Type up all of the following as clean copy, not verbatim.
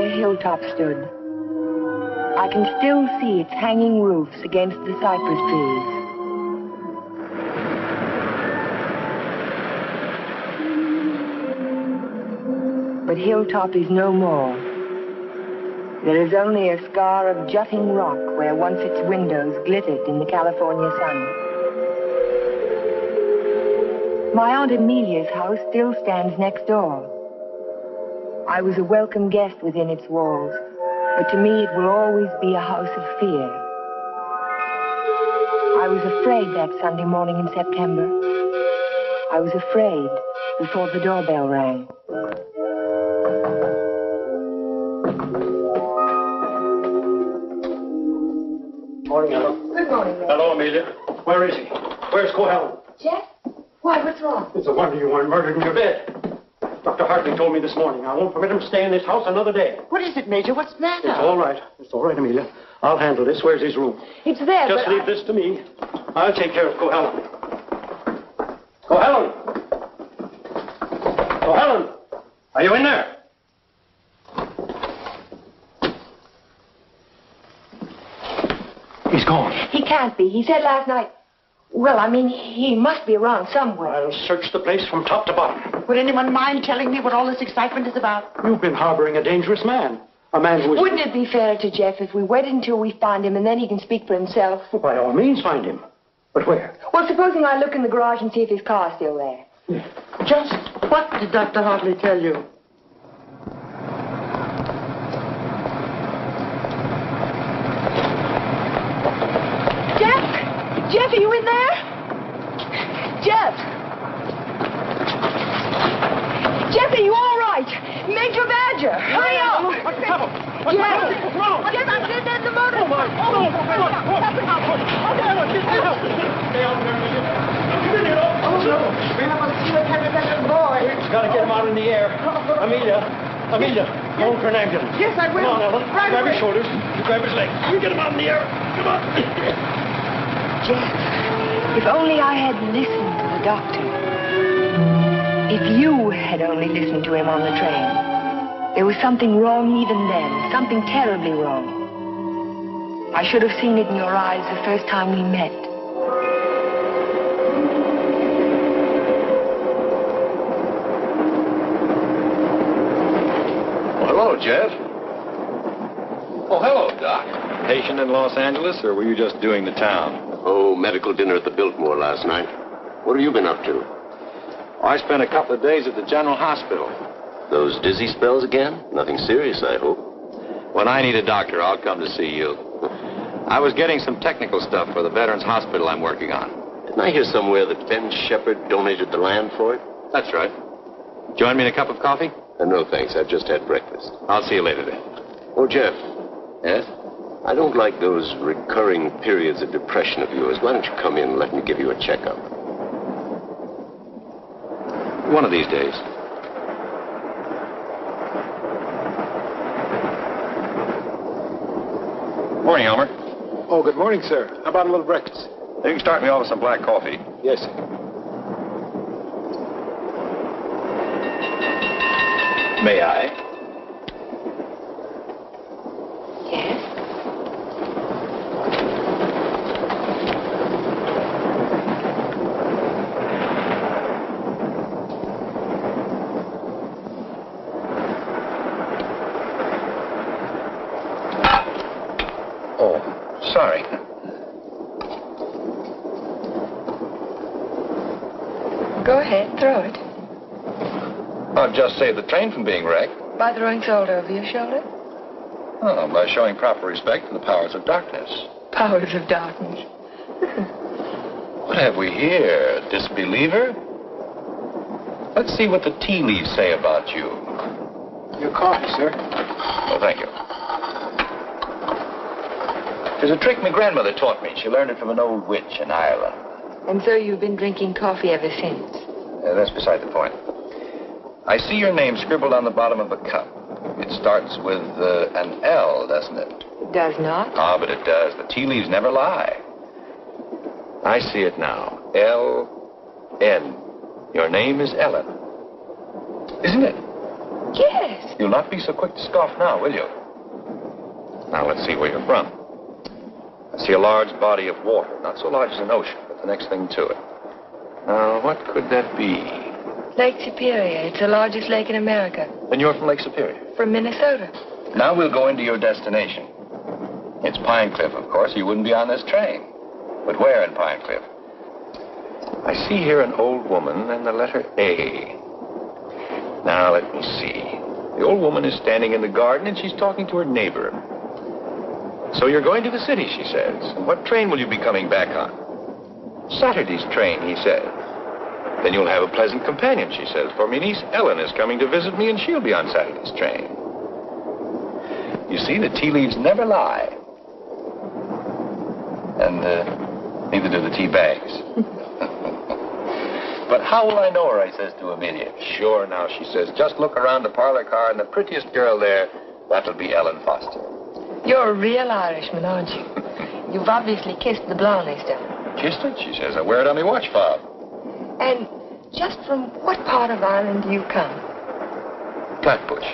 the hilltop stood. I can still see its hanging roofs against the cypress trees. But Hilltop is no more. There is only a scar of jutting rock where once its windows glittered in the California sun. My Aunt Amelia's house still stands next door. I was a welcome guest within its walls, but to me it will always be a house of fear. I was afraid that Sunday morning in September. I was afraid before the doorbell rang. Morning, Ella. Good morning, Ed. Hello, Amelia. Where is he? Where's Cohen? Jeff? Why, what's wrong? It's a wonder you weren't murdered in your bed. Dr. Hartley told me this morning. I won't permit him to stay in this house another day. What is it, Major? What's the matter? It's all right. It's all right, Amelia. I'll handle this. Where's his room? It's there, Just leave this to me. I'll take care of Cohen. Cohen! Cohen! Are you in there? He's gone. He can't be. He said last night... Well, I mean, he must be around somewhere. I'll search the place from top to bottom. Would anyone mind telling me what all this excitement is about? You've been harboring a dangerous man. A man who is... Wouldn't it be fair to Jeff if we waited until we find him and then he can speak for himself? Well, by all means, find him. But where? Well, supposing I look in the garage and see if his car's still there. Yeah. Just what did Dr. Hartley tell you? Jeff, are you in there? Jeff! Jeff, are you all right? Major Badger, hurry up! What's the trouble? Jeff, Jeff, I'm sitting in the motor. Stay out there. We must see what happened to that little boy. Gotta get him out in the air. Amelia, phone for an ambulance. Yes, I will. Come on, Ellen. Right grab away. his shoulders. You grab his legs. You get him out in the air. Come on. Jeff, if only I had listened to the doctor. If you had only listened to him on the train. There was something wrong even then, something terribly wrong. I should have seen it in your eyes the first time we met. Well, hello, Jeff. Oh, hello, Doc. Patient in Los Angeles, or were you just doing the town? Oh, medical dinner at the Biltmore last night. What have you been up to? I spent a couple of days at the General Hospital. Those dizzy spells again? Nothing serious, I hope. When I need a doctor, I'll come to see you. I was getting some technical stuff for the Veterans Hospital I'm working on. Didn't I hear somewhere that Ben Shepherd donated the land for it? That's right. Join me in a cup of coffee? No, thanks. I've just had breakfast. I'll see you later then. Oh, Jeff, Yes? I don't like those recurring periods of depression of yours. Why don't you come in and let me give you a checkup? One of these days. Morning, Elmer. Oh, good morning, sir. How about a little breakfast? You can start me off with some black coffee. Yes, sir. May I? Yes? Oh, sorry. Go ahead, throw it. I've just saved the train from being wrecked. By throwing salt over your shoulder? Oh, by showing proper respect for the powers of darkness. Powers of darkness. What have we here? Disbeliever? Let's see what the tea leaves say about you. Your coffee, sir. Oh, thank you. There's a trick my grandmother taught me. She learned it from an old witch in Ireland. And so you've been drinking coffee ever since? That's beside the point. I see your name scribbled on the bottom of the cup. It starts with an L, doesn't it? It does not. Ah, but it does. The tea leaves never lie. I see it now. L-N. Your name is Ellen. Isn't it? Yes. You'll not be so quick to scoff now, will you? Now, let's see where you're from. I see a large body of water. Not so large as an ocean, but the next thing to it. Now, what could that be? Lake Superior. It's the largest lake in America. Then you're from Lake Superior. From Minnesota. Now we'll go into your destination. It's Pine Cliff, of course. You wouldn't be on this train. But where in Pine Cliff? I see here an old woman and the letter A. Now, let me see. The old woman is standing in the garden and she's talking to her neighbor. So you're going to the city, she says. And what train will you be coming back on? Saturday's train, he says. Then you'll have a pleasant companion, she says, for my niece Ellen is coming to visit me and she'll be on Saturday's train. You see, the tea leaves never lie. And neither do the tea bags. But how will I know her, I says to Amelia. Sure, now, she says, just look around the parlor car and the prettiest girl there, that'll be Ellen Foster. You're a real Irishman, aren't you? You've obviously kissed the blonde stuff. Kissed it, she says. I wear it on my watch fob. And just from what part of Ireland do you come? Flatbush.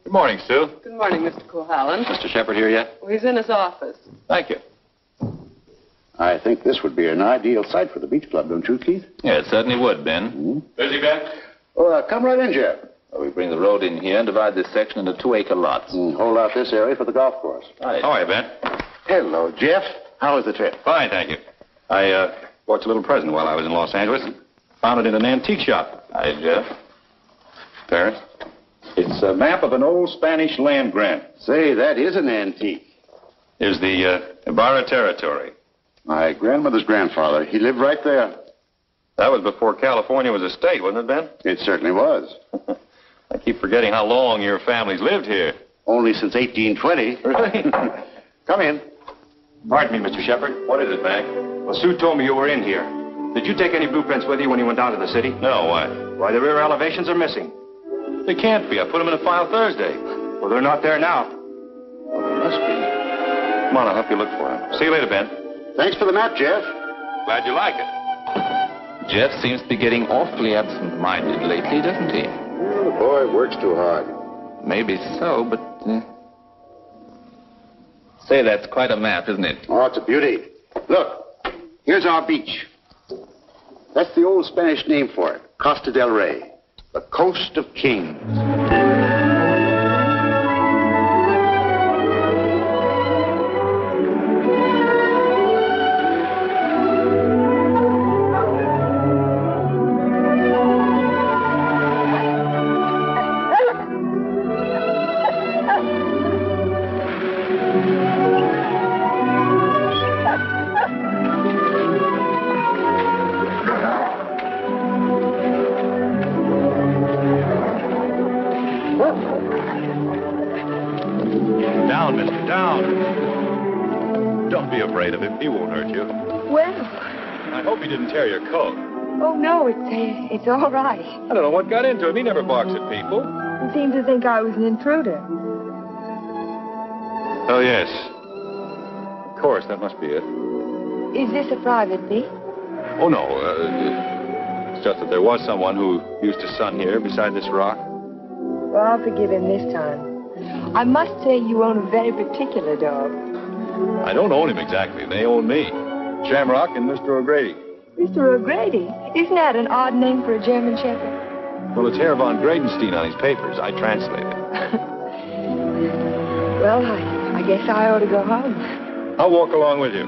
Good morning, Sue. Good morning, Mr. Cohalan. Mr. Shepard here yet? Well, he's in his office. Thank you. I think this would be an ideal site for the beach club, don't you, Keith? Yeah, it certainly would, Ben. Mm-hmm. Busy, Ben? Oh, come right in, Jeff. We bring the road in here and divide this section into 2-acre lots. Hold out this area for the golf course. Right. How are you, Ben? Hello, Jeff. How was the trip? Fine, thank you. I bought you a little present while I was in Los Angeles. Found it in an antique shop. Hi, Jeff. Parents? It's a map of an old Spanish land grant. Say, that is an antique. Here's the Ibarra territory. My grandmother's grandfather, he lived right there. That was before California was a state, wasn't it, Ben? It certainly was. I keep forgetting how long your family's lived here. Only since 1820. Really? Come in. Pardon me, Mr. Shepard. What is it, Mac? Well, Sue told me you were in here. Did you take any blueprints with you when you went down to the city? No, why? Why, the rear elevations are missing. They can't be. I put them in a file Thursday. Well, they're not there now. Well, there must be. Come on, I'll help you look for them. See you later, Ben. Thanks for the map, Jeff. Glad you like it. Jeff seems to be getting awfully absent-minded lately, doesn't he? Well, the boy works too hard. Maybe so, but... Say, that's quite a map, isn't it? Oh, it's a beauty. Look, here's our beach. That's the old Spanish name for it, Costa del Rey, the Coast of Kings. Down, mister, down. Don't be afraid of him. He won't hurt you. Well, I hope he didn't tear your coat. oh, no, it's all right. I don't know what got into him. He never barks at people. He seemed to think I was an intruder. Oh, yes. Of course, that must be it. Is this a private beach? Oh, no. It's just that there was someone who used to sun here beside this rock. Well, I'll forgive him this time. I must say you own a very particular dog. I don't own him exactly. They own me. Shamrock and Mr. O'Grady. Mr. O'Grady? Isn't that an odd name for a German Shepherd? Well, it's Herr von Gradenstein on his papers. I translate it. Well, I guess I ought to go home. I'll walk along with you.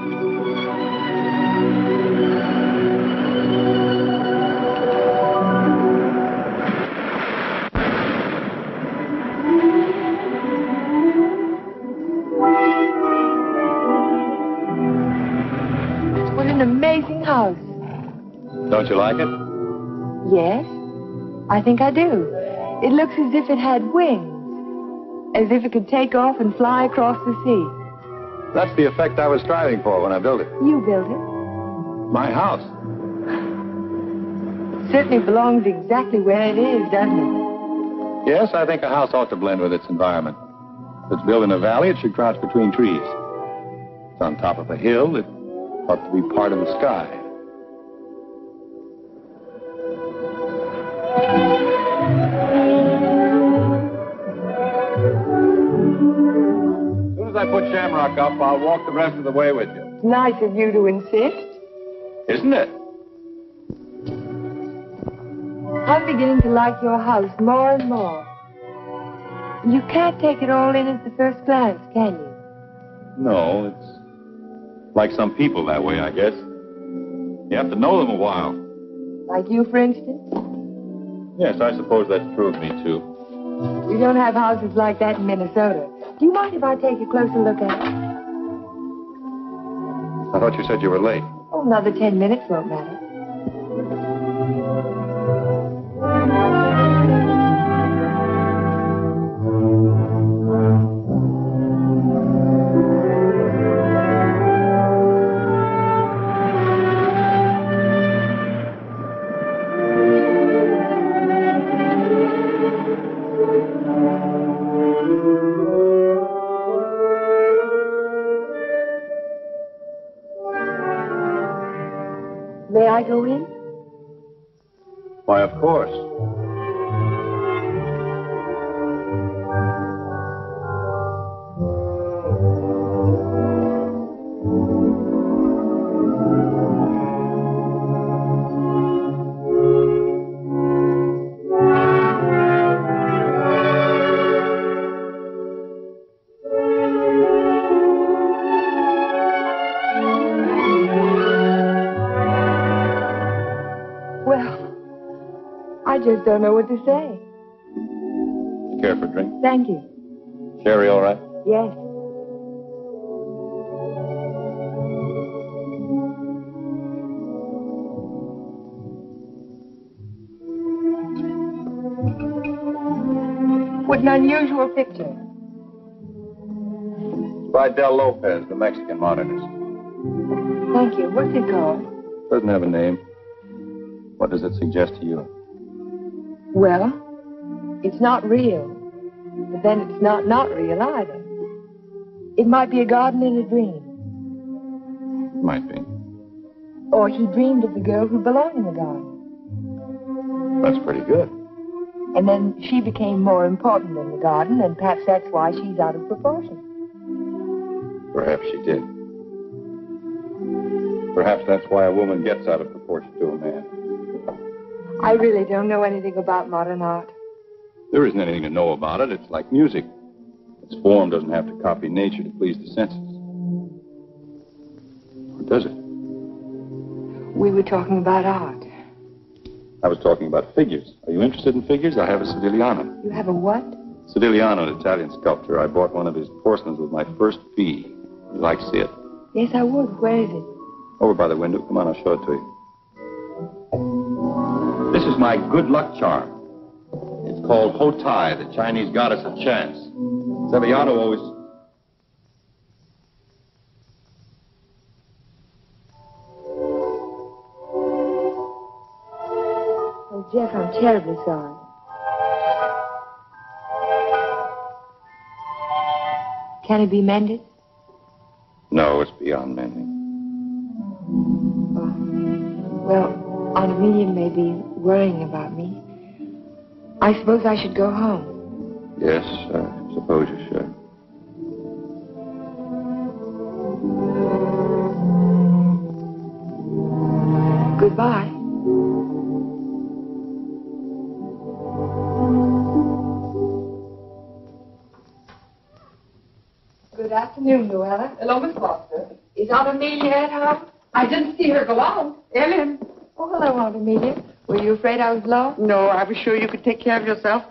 What an amazing house. Don't you like it? Yes, I think I do. It looks as if it had wings. As if it could take off and fly across the sea. That's the effect I was striving for when I built it. You built it? My house. It certainly belongs exactly where it is, doesn't it? Yes, I think a house ought to blend with its environment. If it's built in a valley, it should crouch between trees. If it's on top of a hill, it ought to be part of the sky. As soon as I put Shamrock up, I'll walk the rest of the way with you. It's nice of you to insist. Isn't it? I'm beginning to like your house more and more. You can't take it all in at the first glance, can you? No, it's like some people that way, I guess. You have to know them a while. Like you, for instance? Yes, I suppose that's true of me, too. We don't have houses like that in Minnesota. Do you mind if I take a closer look at it? I thought you said you were late. Oh, another 10 minutes won't matter. May I go in? Why, of course. I just don't know what to say. Care for a drink? Thank you. Sherry, all right? Yes. What an unusual picture. It's by Del Lopez, the Mexican modernist. Thank you. What's it called? Doesn't have a name. What does it suggest to you? Well, it's not real, but then it's not real either. It might be a garden in a dream. Might be. Or he dreamed of the girl who belonged in the garden. That's pretty good. And then she became more important than the garden, and perhaps that's why she's out of proportion. Perhaps she did. Perhaps that's why a woman gets out of proportion to a man. I really don't know anything about modern art. There isn't anything to know about it. It's like music. Its form doesn't have to copy nature to please the senses. Or does it? We were talking about art. I was talking about figures. Are you interested in figures? I have a Sedigliano. You have a what? Sedigliano, an Italian sculptor. I bought one of his porcelains with my first fee. You'd like to see it? Yes, I would. Where is it? Over by the window. Come on, I'll show it to you. This is my good luck charm. It's called Hotai, the Chinese goddess of chance. Sedigliano always... Oh, Jeff, I'm terribly sorry. Can it be mended? No, it's beyond mending. Oh. Well, Aunt Amelia may be worrying about me. I suppose I should go home. Yes, I suppose you should. Goodbye. Good afternoon, Luella. Hello, Miss Foster. Is Aunt Amelia at home? I didn't see her go out. Ellen. Oh, hello, Aunt Amelia. Were you afraid I was lost? No, I was sure you could take care of yourself.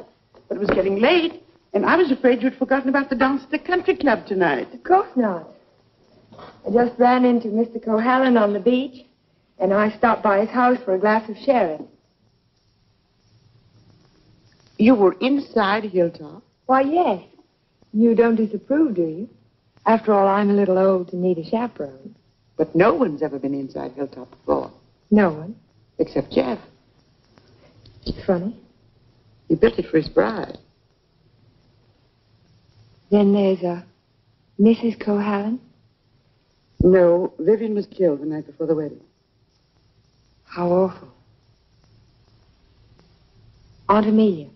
But it was getting late, and I was afraid you'd forgotten about the dance at the country club tonight. Of course not. I just ran into Mr. Cohallen on the beach, and I stopped by his house for a glass of sherry. You were inside Hilltop? Why, yes. You don't disapprove, do you? After all, I'm a little old to need a chaperone. But no one's ever been inside Hilltop before. No one. Except Jeff. It's funny. He built it for his bride. Then there's a Mrs. Cohalan. No, Vivian was killed the night before the wedding. How awful. Aunt Amelia.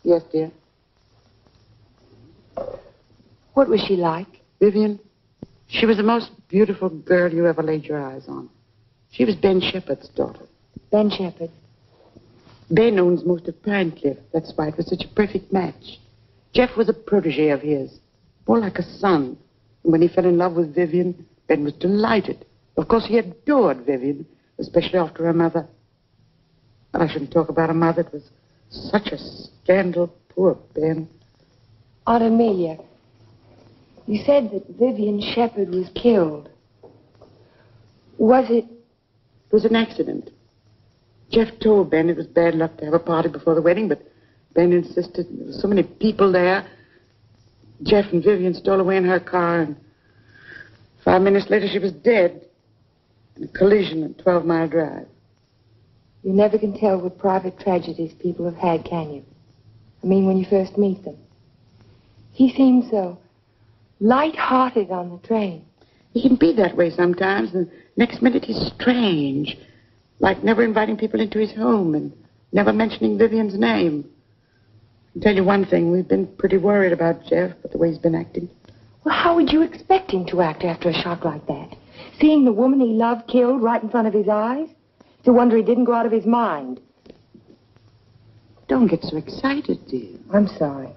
Yes, dear. What was she like? Vivian, she was the most beautiful girl you ever laid your eyes on. She was Ben Shepherd's daughter. Ben Shepherd. Ben owns most of Pine Cliff. That's why it was such a perfect match. Jeff was a protege of his, more like a son. And when he fell in love with Vivian, Ben was delighted. Of course, he adored Vivian, especially after her mother. But I shouldn't talk about her mother. It was such a scandal. Poor Ben. Aunt Amelia, you said that Vivian Shepherd was killed. Was it? It was an accident. Jeff told Ben it was bad luck to have a party before the wedding, but Ben insisted. There were so many people there. Jeff and Vivian stole away in her car, and 5 minutes later she was dead in a collision at 12 Mile Drive. You never can tell what private tragedies people have had, can you? I mean, when you first meet them. He seemed so light-hearted on the train. He can be that way sometimes, and next minute he's strange, like never inviting people into his home and never mentioning Vivian's name. I can tell you one thing, we've been pretty worried about Jeff, but the way he's been acting. Well, how would you expect him to act after a shock like that? Seeing the woman he loved killed right in front of his eyes? It's a wonder he didn't go out of his mind. Don't get so excited, dear. I'm sorry.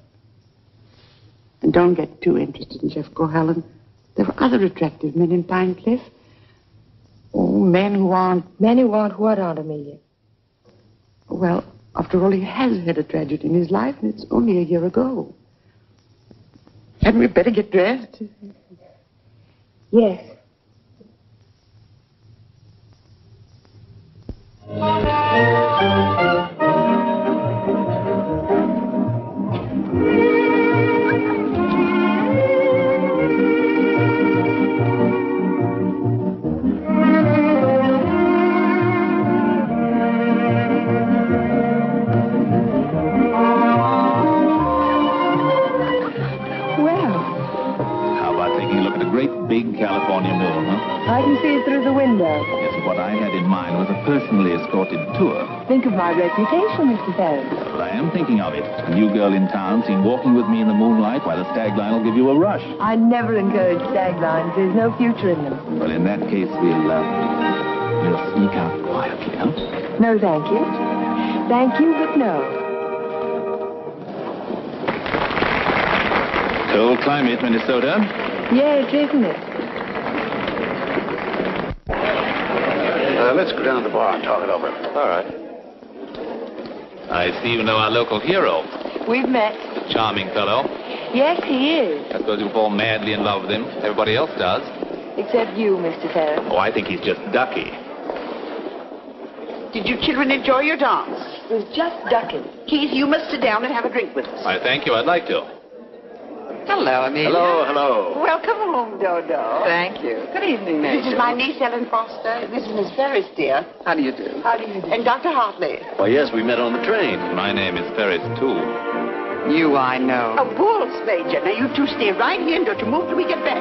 And don't get too interested in Jeff Cohalan. There are other attractive men in Pine Cliff. Oh, men who aren't... Men who aren't what, Aunt Amelia? Well, after all, he has had a tragedy in his life, and it's only a year ago. Hadn't we better get dressed? Yes. Big California mill, huh? I can see it through the window. Yes, what I had in mind was a personally escorted tour. Think of my reputation, Mr. Ferris. Well, I am thinking of it. A new girl in town seen walking with me in the moonlight while the stag line will give you a rush. I never encourage stag lines. There's no future in them. Well, in that case, we'll sneak out quietly, huh? No, thank you. Thank you, but no. Cold climate, Minnesota. Yes, isn't it? Let's go down to the bar and talk it over. All right. I see you know our local hero. We've met. Charming fellow. Yes, he is. I suppose you fall madly in love with him. Everybody else does. Except you, Mr. Ferris. Oh, I think he's just ducky. Did you children enjoy your dance? It was just ducking. Keith, you must sit down and have a drink with us. I thank you. I'd like to. Hello, Amelia. Hello, hello. Welcome home, Dodo. Thank you. Good evening, Major. This is my niece, Ellen Foster. This is Miss Ferris, dear. How do you do? How do you do? And Dr. Hartley. Why, yes, we met on the train. My name is Ferris, too. You, I know. A waltz, Major. Now, you two stay right here and don't you move till we get back.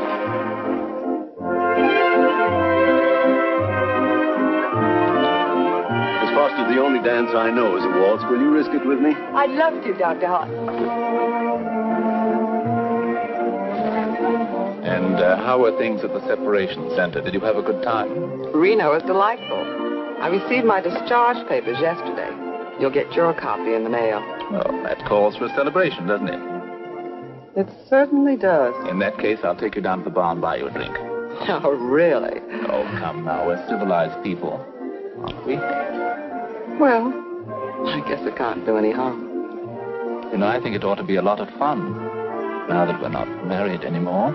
Miss Foster, the only dance I know is a waltz. Will you risk it with me? I'd love to, Dr. Hartley. And how were things at the separation center? Did you have a good time? Reno is delightful. I received my discharge papers yesterday. You'll get your copy in the mail. Well, that calls for a celebration, doesn't it? It certainly does. In that case, I'll take you down to the bar and buy you a drink. Oh, really? Oh, come now. We're civilized people, aren't we? Well, I guess it can't do any harm. You know, I think it ought to be a lot of fun, now that we're not married anymore.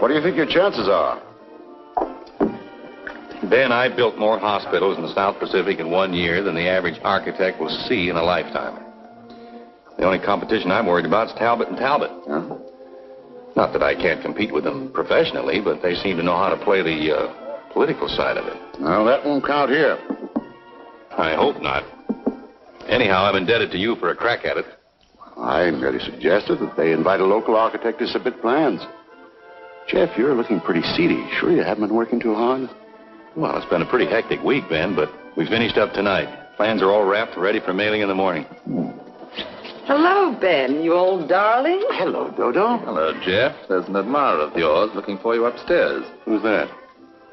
What do you think your chances are? Ben, I built more hospitals in the South Pacific in 1 year than the average architect will see in a lifetime. The only competition I'm worried about is Talbot and Talbot. Huh? Not that I can't compete with them professionally, but they seem to know how to play the political side of it. Well, that won't count here. I hope not. Anyhow, I'm indebted to you for a crack at it. I merely suggested that they invite a local architect to submit plans. Jeff, you're looking pretty seedy. Sure you haven't been working too hard? Well, it's been a pretty hectic week, Ben, but we finished up tonight. Plans are all wrapped, ready for mailing in the morning. Hello, Ben, you old darling. Hello, Dodo. Hello, Jeff. There's an admirer of yours looking for you upstairs. Who's that?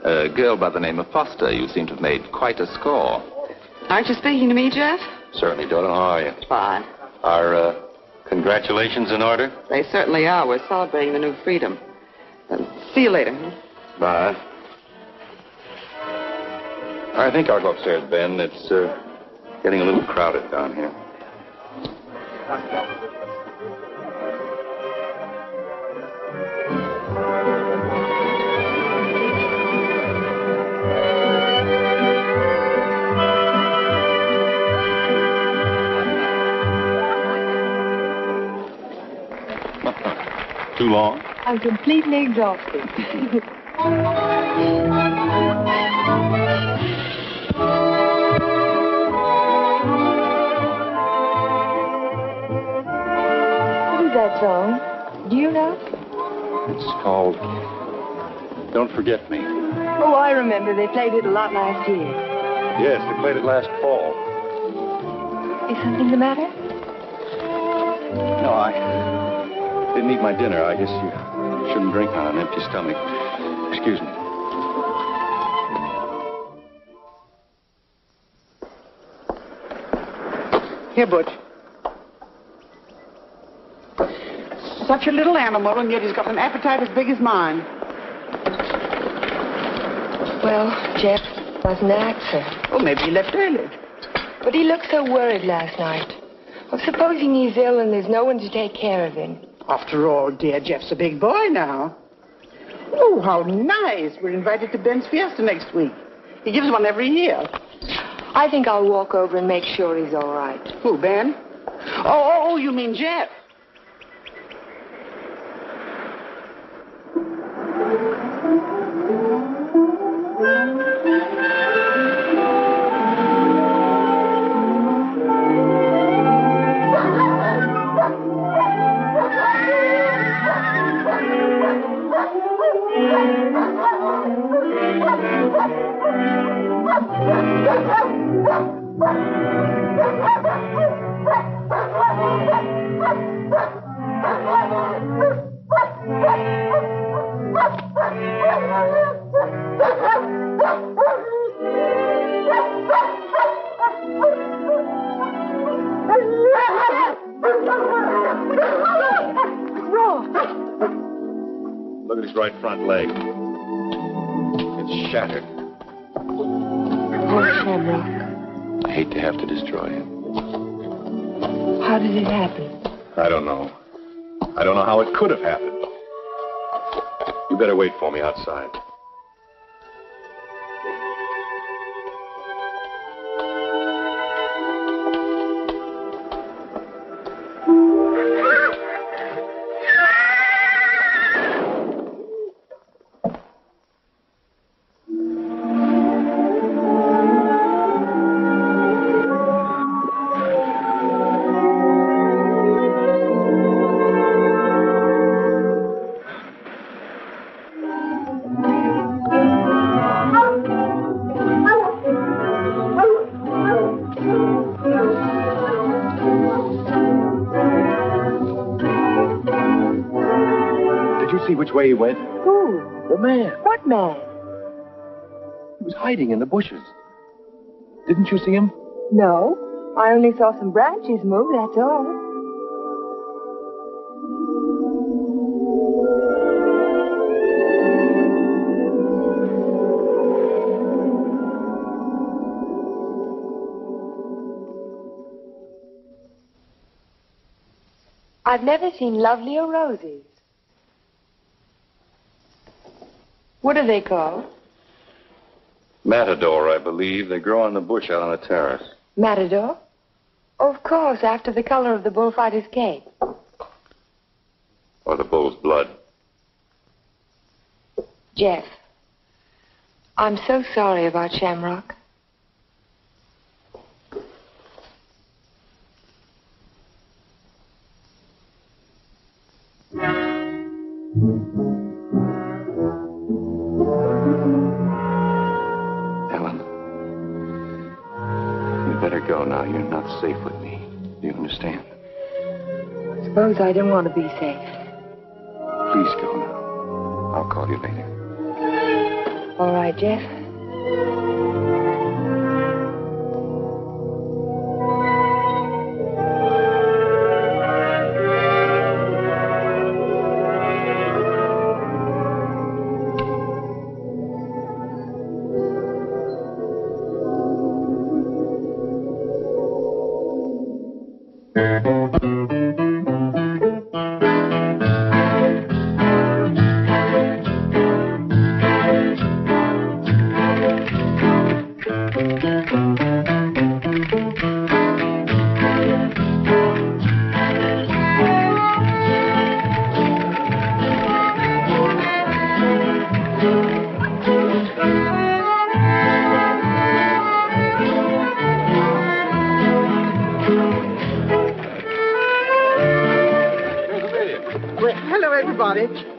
A girl by the name of Foster. You seem to have made quite a score. Aren't you speaking to me, Jeff? Certainly, Dodo. How are you? Fine. Are congratulations in order? They certainly are. We're celebrating the new freedom. See you later. Bye. I think I'll go upstairs, Ben. It's getting a little crowded down here. Too long? I'm completely exhausted. That song? Do you know? It's called Don't Forget Me. Oh, I remember. They played it a lot last year. Yes, they played it last fall. Is something the matter? No, I didn't eat my dinner. I guess you shouldn't drink on an empty stomach. Excuse me. Here, Butch. Such a little animal, and yet he's got an appetite as big as mine. Well, Jeff wasn't that, sir. Oh, maybe he left early. But he looked so worried last night. Well, supposing he's ill and there's no one to take care of him. After all, dear, Jeff's a big boy now. Oh, how nice. We're invited to Ben's fiesta next week. He gives one every year. I think I'll walk over and make sure he's all right. Who, Ben? Oh, you mean Jeff? Look at his right front leg. It's shattered. Poor Henry. I hate to have to destroy him. How did it happen? I don't know. I don't know how it could have happened. You better wait for me outside. Which way he went? Who? The man. What man? He was hiding in the bushes. Didn't you see him? No. I only saw some branches move, that's all. I've never seen lovelier roses. What are they called? Matador, I believe. They grow on the bush out on the terrace. Matador? Of course, after the color of the bullfighter's cape. Or the bull's blood. Jeff, I'm so sorry about Shamrock. Ellen, you better go now. You're not safe with me. Do you understand? Suppose I don't want to be safe. Please go now. I'll call you later. All right, Jeff.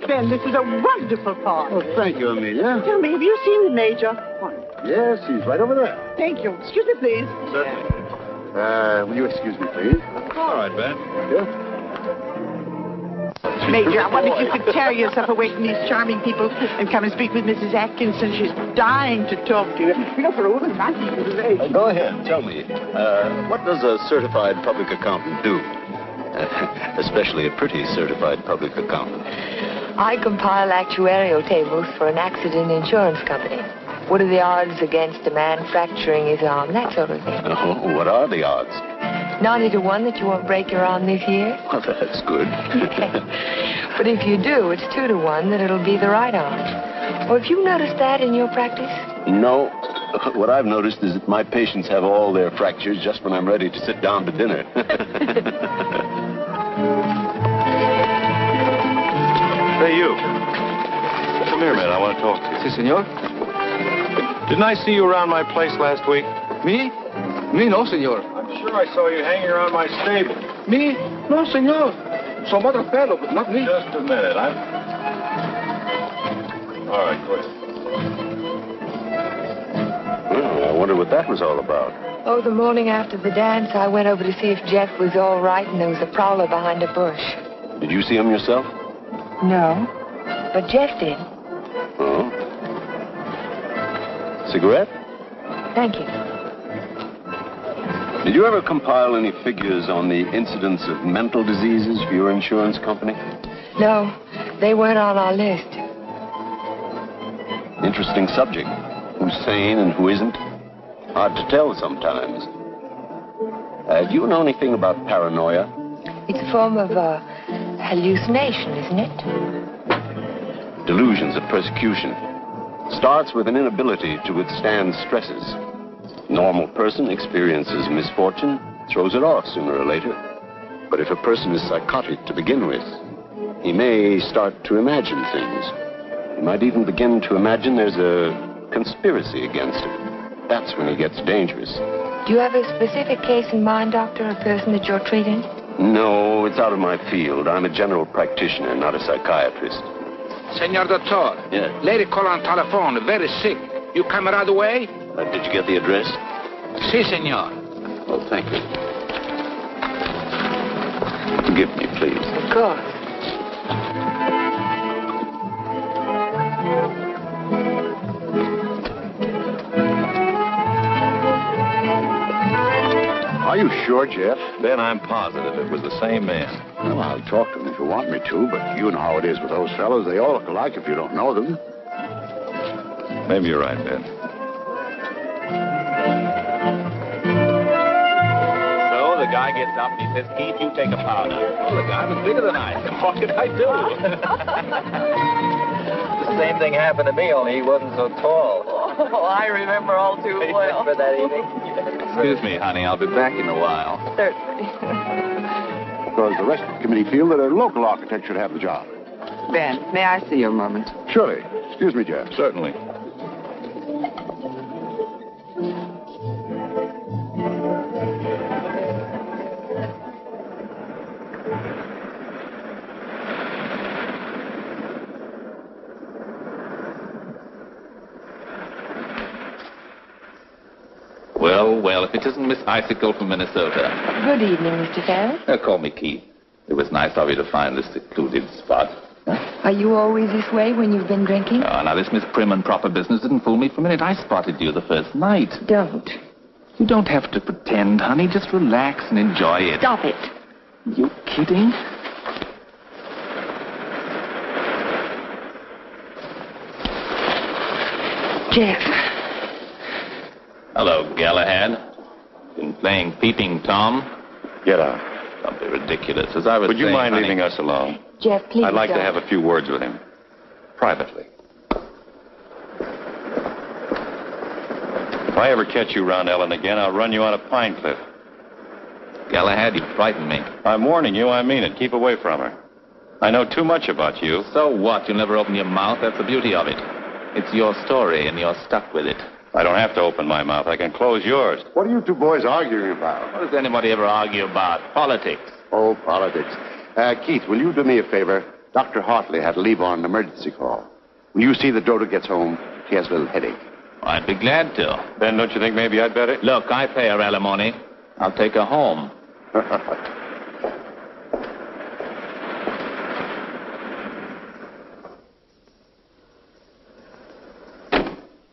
Ben, this is a wonderful part. Oh, thank you, Amelia. Tell me, have you seen the Major? Yes, he's right over there. Thank you. Excuse me, please. Certainly. Will you excuse me, please? All right, Ben. Yeah. Major, I wonder if you could tear yourself away from these charming people and come and speak with Mrs. Atkinson. She's dying to talk to you. You know, for a woman my people's age. Go ahead. Tell me, what does a certified public accountant do? Especially a pretty certified public accountant. I compile actuarial tables for an accident insurance company. What are the odds against a man fracturing his arm? That sort of thing. Oh, what are the odds? 90 to 1 that you won't break your arm this year. Well, that's good. But if you do, it's 2 to 1 that it'll be the right arm. Or have you noticed that in your practice? No. What I've noticed is that my patients have all their fractures just when I'm ready to sit down to dinner. Hey, you. Come here, man. I want to talk to you. Si, senor. Didn't I see you around my place last week? Me? Me, no, senor. I'm sure I saw you hanging around my stable. Me? No, senor. Some other fellow, but not me. Just a minute. All right, go ahead. Well, I wonder what that was all about. Oh, the morning after the dance, I went over to see if Jeff was all right, and there was a prowler behind a bush. Did you see him yourself? No, but Jeff did. Oh. Cigarette? Thank you. Did you ever compile any figures on the incidence of mental diseases for your insurance company? No, they weren't on our list. Interesting subject. Who's sane and who isn't? Hard to tell sometimes. Do you know anything about paranoia? It's a form of hallucination, isn't it? Delusions of persecution. Starts with an inability to withstand stresses. Normal person experiences misfortune, throws it off sooner or later. But if a person is psychotic to begin with, he may start to imagine things. He might even begin to imagine there's a conspiracy against him. That's when he gets dangerous. Do you have a specific case in mind, Doctor, a person that you're treating? No, it's out of my field. I'm a general practitioner, not a psychiatrist. Senor Doctor. Yes. Lady call on telephone, very sick. You come right away? Did you get the address? Si, senor. Oh, thank you. Forgive me, please. Of course. Are you sure, Jeff? Ben, I'm positive it was the same man. Well, I'll talk to them if you want me to, but you know how it is with those fellows. They all look alike if you don't know them. Maybe you're right, Ben. So the guy gets up and he says, Keith, you take a powder. Well, the guy was bigger than I. What could I do? The same thing happened to me, only he wasn't so tall. Oh, I remember all too well. For that evening. Excuse me, honey. I'll be back in a while. Certainly. Because the rest of the committee feel that a local architect should have the job. Ben, may I see you a moment? Surely. Excuse me, Jeff. Certainly. Well, if it isn't Miss Icicle from Minnesota. Good evening, Mr. Ferris. Call me Keith. It was nice of you to find this secluded spot. Are you always this way when you've been drinking? Oh, now, this Miss Prim and Proper business didn't fool me for a minute. I spotted you the first night. Don't. You don't have to pretend, honey. Just relax and enjoy it. Stop it. You kidding? Jeff. Hello, Galahad. Been playing Peeping Tom? Get out. Don't be ridiculous. As I was Would you saying, mind honey, leaving us alone? Jeff, please I'd like don't. to have a few words with him. Privately. If I ever catch you around Ellen again, I'll run you out of Pine Cliff. Galahad, you frighten me. I'm warning you, I mean it. Keep away from her. I know too much about you. So what? You'll never open your mouth. That's the beauty of it. It's your story, and you're stuck with it. I don't have to open my mouth. I can close yours. What are you two boys arguing about? What does anybody ever argue about? Politics. Oh, politics. Keith, will you do me a favor? Dr. Hartley had to leave on an emergency call. Will you see that Dodo gets home? She has a little headache. I'd be glad to. Ben, don't you think maybe I'd better? Look, I pay her alimony. I'll take her home.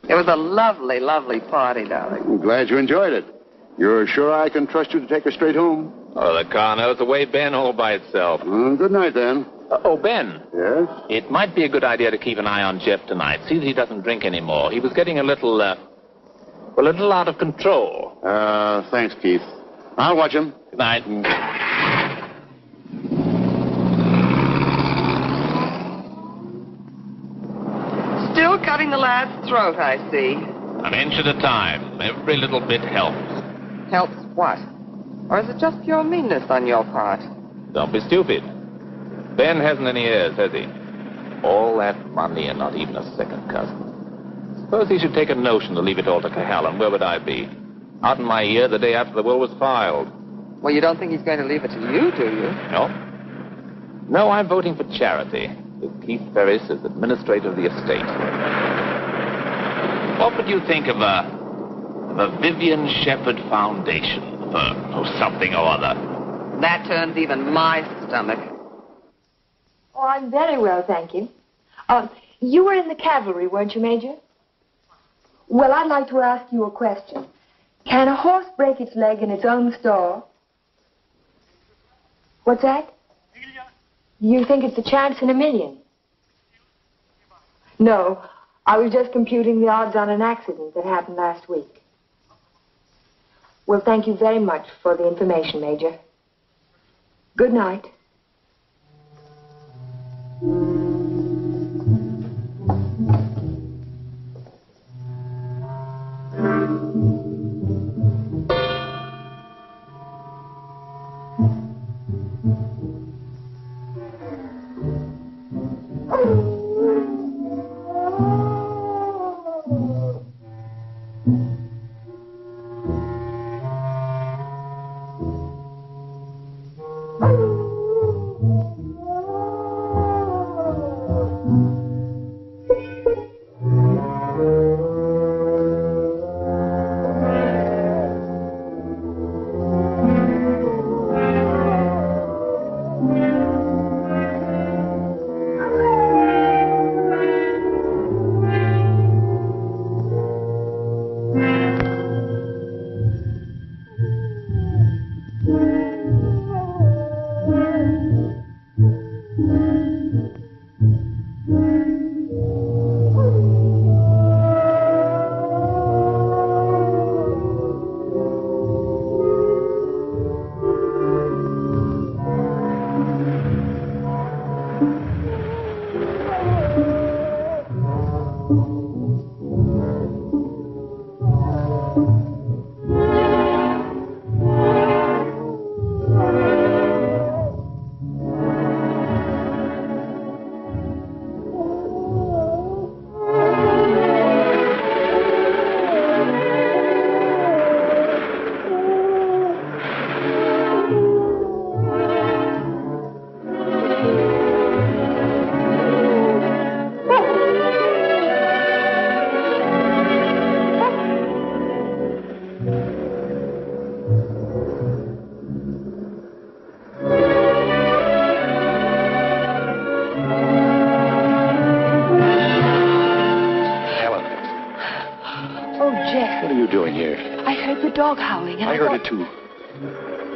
It was a lovely, lovely party, darling. I'm glad you enjoyed it. You're sure I can trust you to take her straight home? Oh, the car knows the way, Ben, all by itself. Good night, then. Oh, Ben. Yes? It might be a good idea to keep an eye on Jeff tonight. See that he doesn't drink anymore. He was getting a little out of control. Thanks, Keith. I'll watch him. Good night. Still cutting the lad's throat, I see. An inch at a time. Every little bit helps. Helps what? Or is it just pure meanness on your part? Don't be stupid. Ben hasn't any heirs, has he? All that money and not even a second cousin. Suppose he should take a notion to leave it all to Cahalan. Where would I be? Out in my ear the day after the will was filed. Well, you don't think he's going to leave it to you, do you? No. No, I'm voting for charity, with Keith Ferris as administrator of the estate. What would you think of a Vivian Shepherd Foundation for something or other? That turns even my stomach. Oh, I'm very well, thank you. You were in the cavalry, weren't you, Major? Well, I'd like to ask you a question. Can a horse break its leg in its own stall? What's that? You think it's a chance in a million? No, I was just computing the odds on an accident that happened last week. Well, thank you very much for the information, Major. Good night. dog howling. And I heard it too.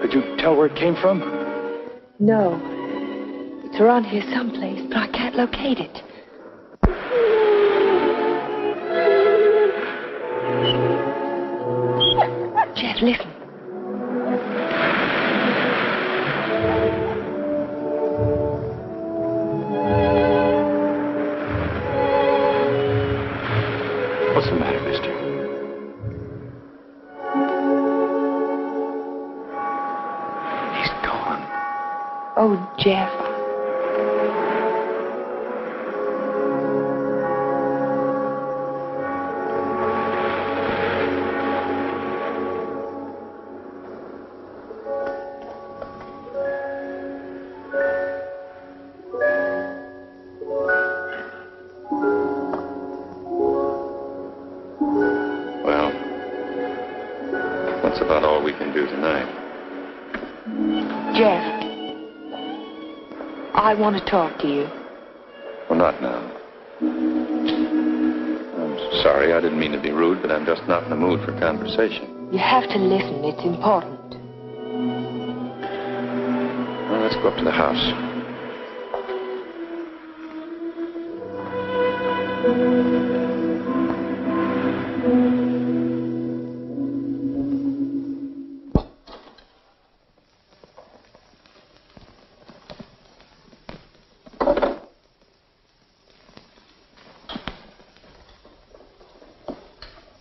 Could you tell where it came from? No. It's around here someplace, but I can't locate it. Jeff, listen. What's the matter, mister? He's gone. Oh, Jeff. Well, that's about all we can do tonight. Jeff. I want to talk to you. Well, not now. I'm sorry, I didn't mean to be rude, but I'm just not in the mood for conversation. You have to listen. It's important. Well, let's go up to the house.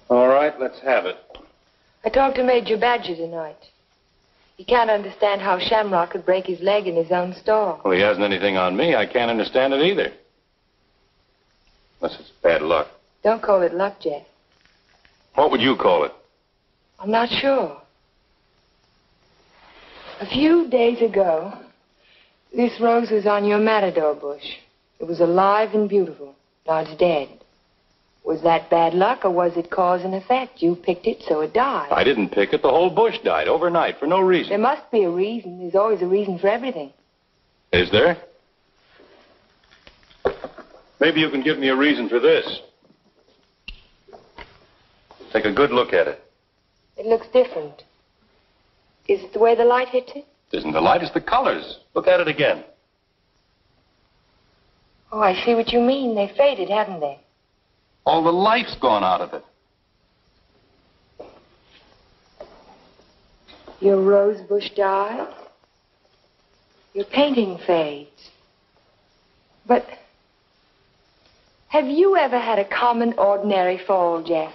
All right, let's have it. I talked to Major Badger tonight. He can't understand how Shamrock could break his leg in his own stall. Well, he hasn't anything on me. I can't understand it either. Unless it's bad luck. Don't call it luck, Jeff. What would you call it? I'm not sure. A few days ago, this rose was on your matador bush. It was alive and beautiful. Now it's dead. Was that bad luck, or was it cause and effect? You picked it, so it died. I didn't pick it. The whole bush died overnight for no reason. There must be a reason. There's always a reason for everything. Is there? Maybe you can give me a reason for this. Take a good look at it. It looks different. Is it the way the light hits it? It isn't the light, it's the colors. Look at it again. Oh, I see what you mean. They faded, haven't they? All the life's gone out of it. Your rose bush died. Your painting fades. But have you ever had a common, ordinary fall, Jeff?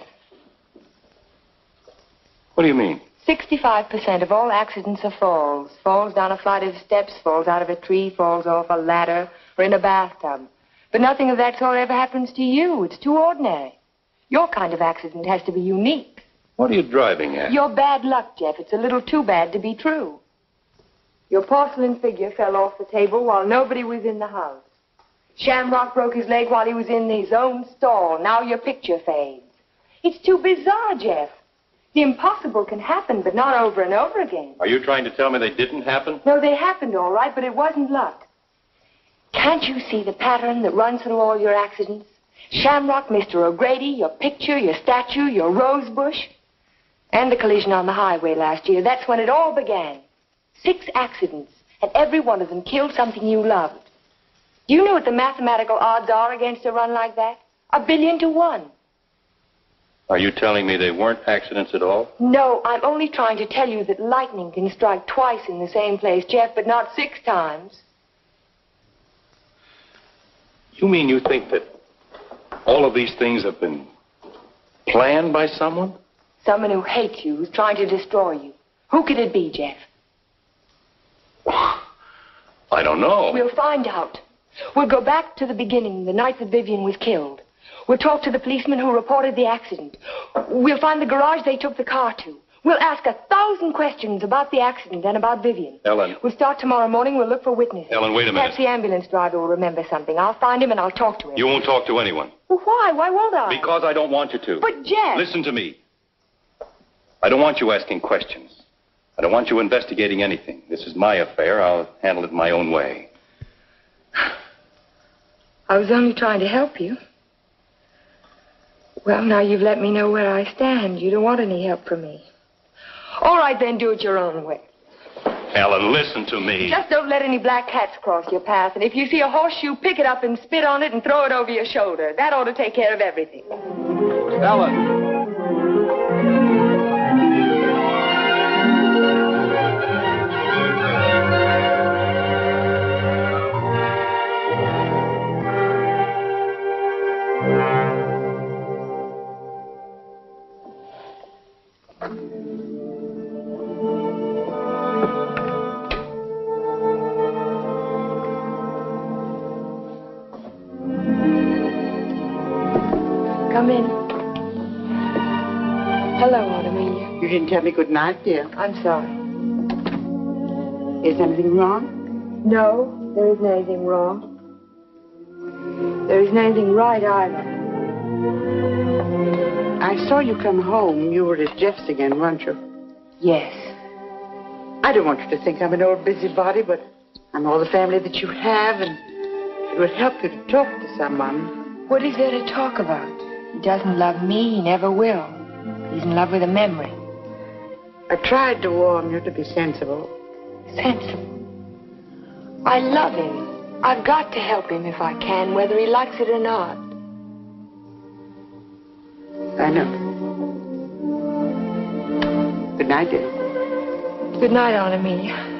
What do you mean? 65% of all accidents are falls. Falls down a flight of steps, falls out of a tree, falls off a ladder, or in a bathtub. But nothing of that sort ever happens to you. It's too ordinary. Your kind of accident has to be unique. What are you driving at? Your bad luck, Jeff. It's a little too bad to be true. Your porcelain figure fell off the table while nobody was in the house. Shamrock broke his leg while he was in his own stall. Now your picture fades. It's too bizarre, Jeff. The impossible can happen, but not over and over again. Are you trying to tell me they didn't happen? No, they happened all right, but it wasn't luck. Can't you see the pattern that runs through all your accidents? Shamrock, Mr. O'Grady, your picture, your statue, your rose bush, and the collision on the highway last year. That's when it all began. 6 accidents, and every one of them killed something you loved. Do you know what the mathematical odds are against a run like that? 1 billion to 1. Are you telling me they weren't accidents at all? No, I'm only trying to tell you that lightning can strike twice in the same place, Jeff, but not 6 times. You mean you think that all of these things have been planned by someone? Someone who hates you, who's trying to destroy you. Who could it be, Jeff? I don't know. We'll find out. We'll go back to the beginning, the night that Vivian was killed. We'll talk to the policeman who reported the accident. We'll find the garage they took the car to. We'll ask 1,000 questions about the accident and about Vivian. Ellen. We'll start tomorrow morning. We'll look for witnesses. Ellen, wait a minute. Perhaps the ambulance driver will remember something. I'll find him and I'll talk to him. You won't talk to anyone. Well, why? Why won't I? Because I don't want you to. But, Jeff... Listen to me. I don't want you asking questions. I don't want you investigating anything. This is my affair. I'll handle it my own way. I was only trying to help you. Well, now you've let me know where I stand. You don't want any help from me. All right, then, do it your own way. Ellen, listen to me. Just don't let any black cats cross your path. And if you see a horseshoe, pick it up and spit on it and throw it over your shoulder. That ought to take care of everything. Ellen. Come in. Hello, Aunt Amelia. You didn't tell me good night, dear. I'm sorry. Is anything wrong? No, there isn't anything wrong. There isn't anything right either. I saw you come home. You were at Jeff's again, weren't you? Yes. I don't want you to think I'm an old busybody, but I'm all the family that you have, and it would help you to talk to someone. What is there to talk about? He doesn't love me. He never will. He's in love with a memory. I tried to warn you to be sensible. Sensible. I love him. I've got to help him if I can, whether he likes it or not. I know. Good night, dear. Good night, Aunt Amelia.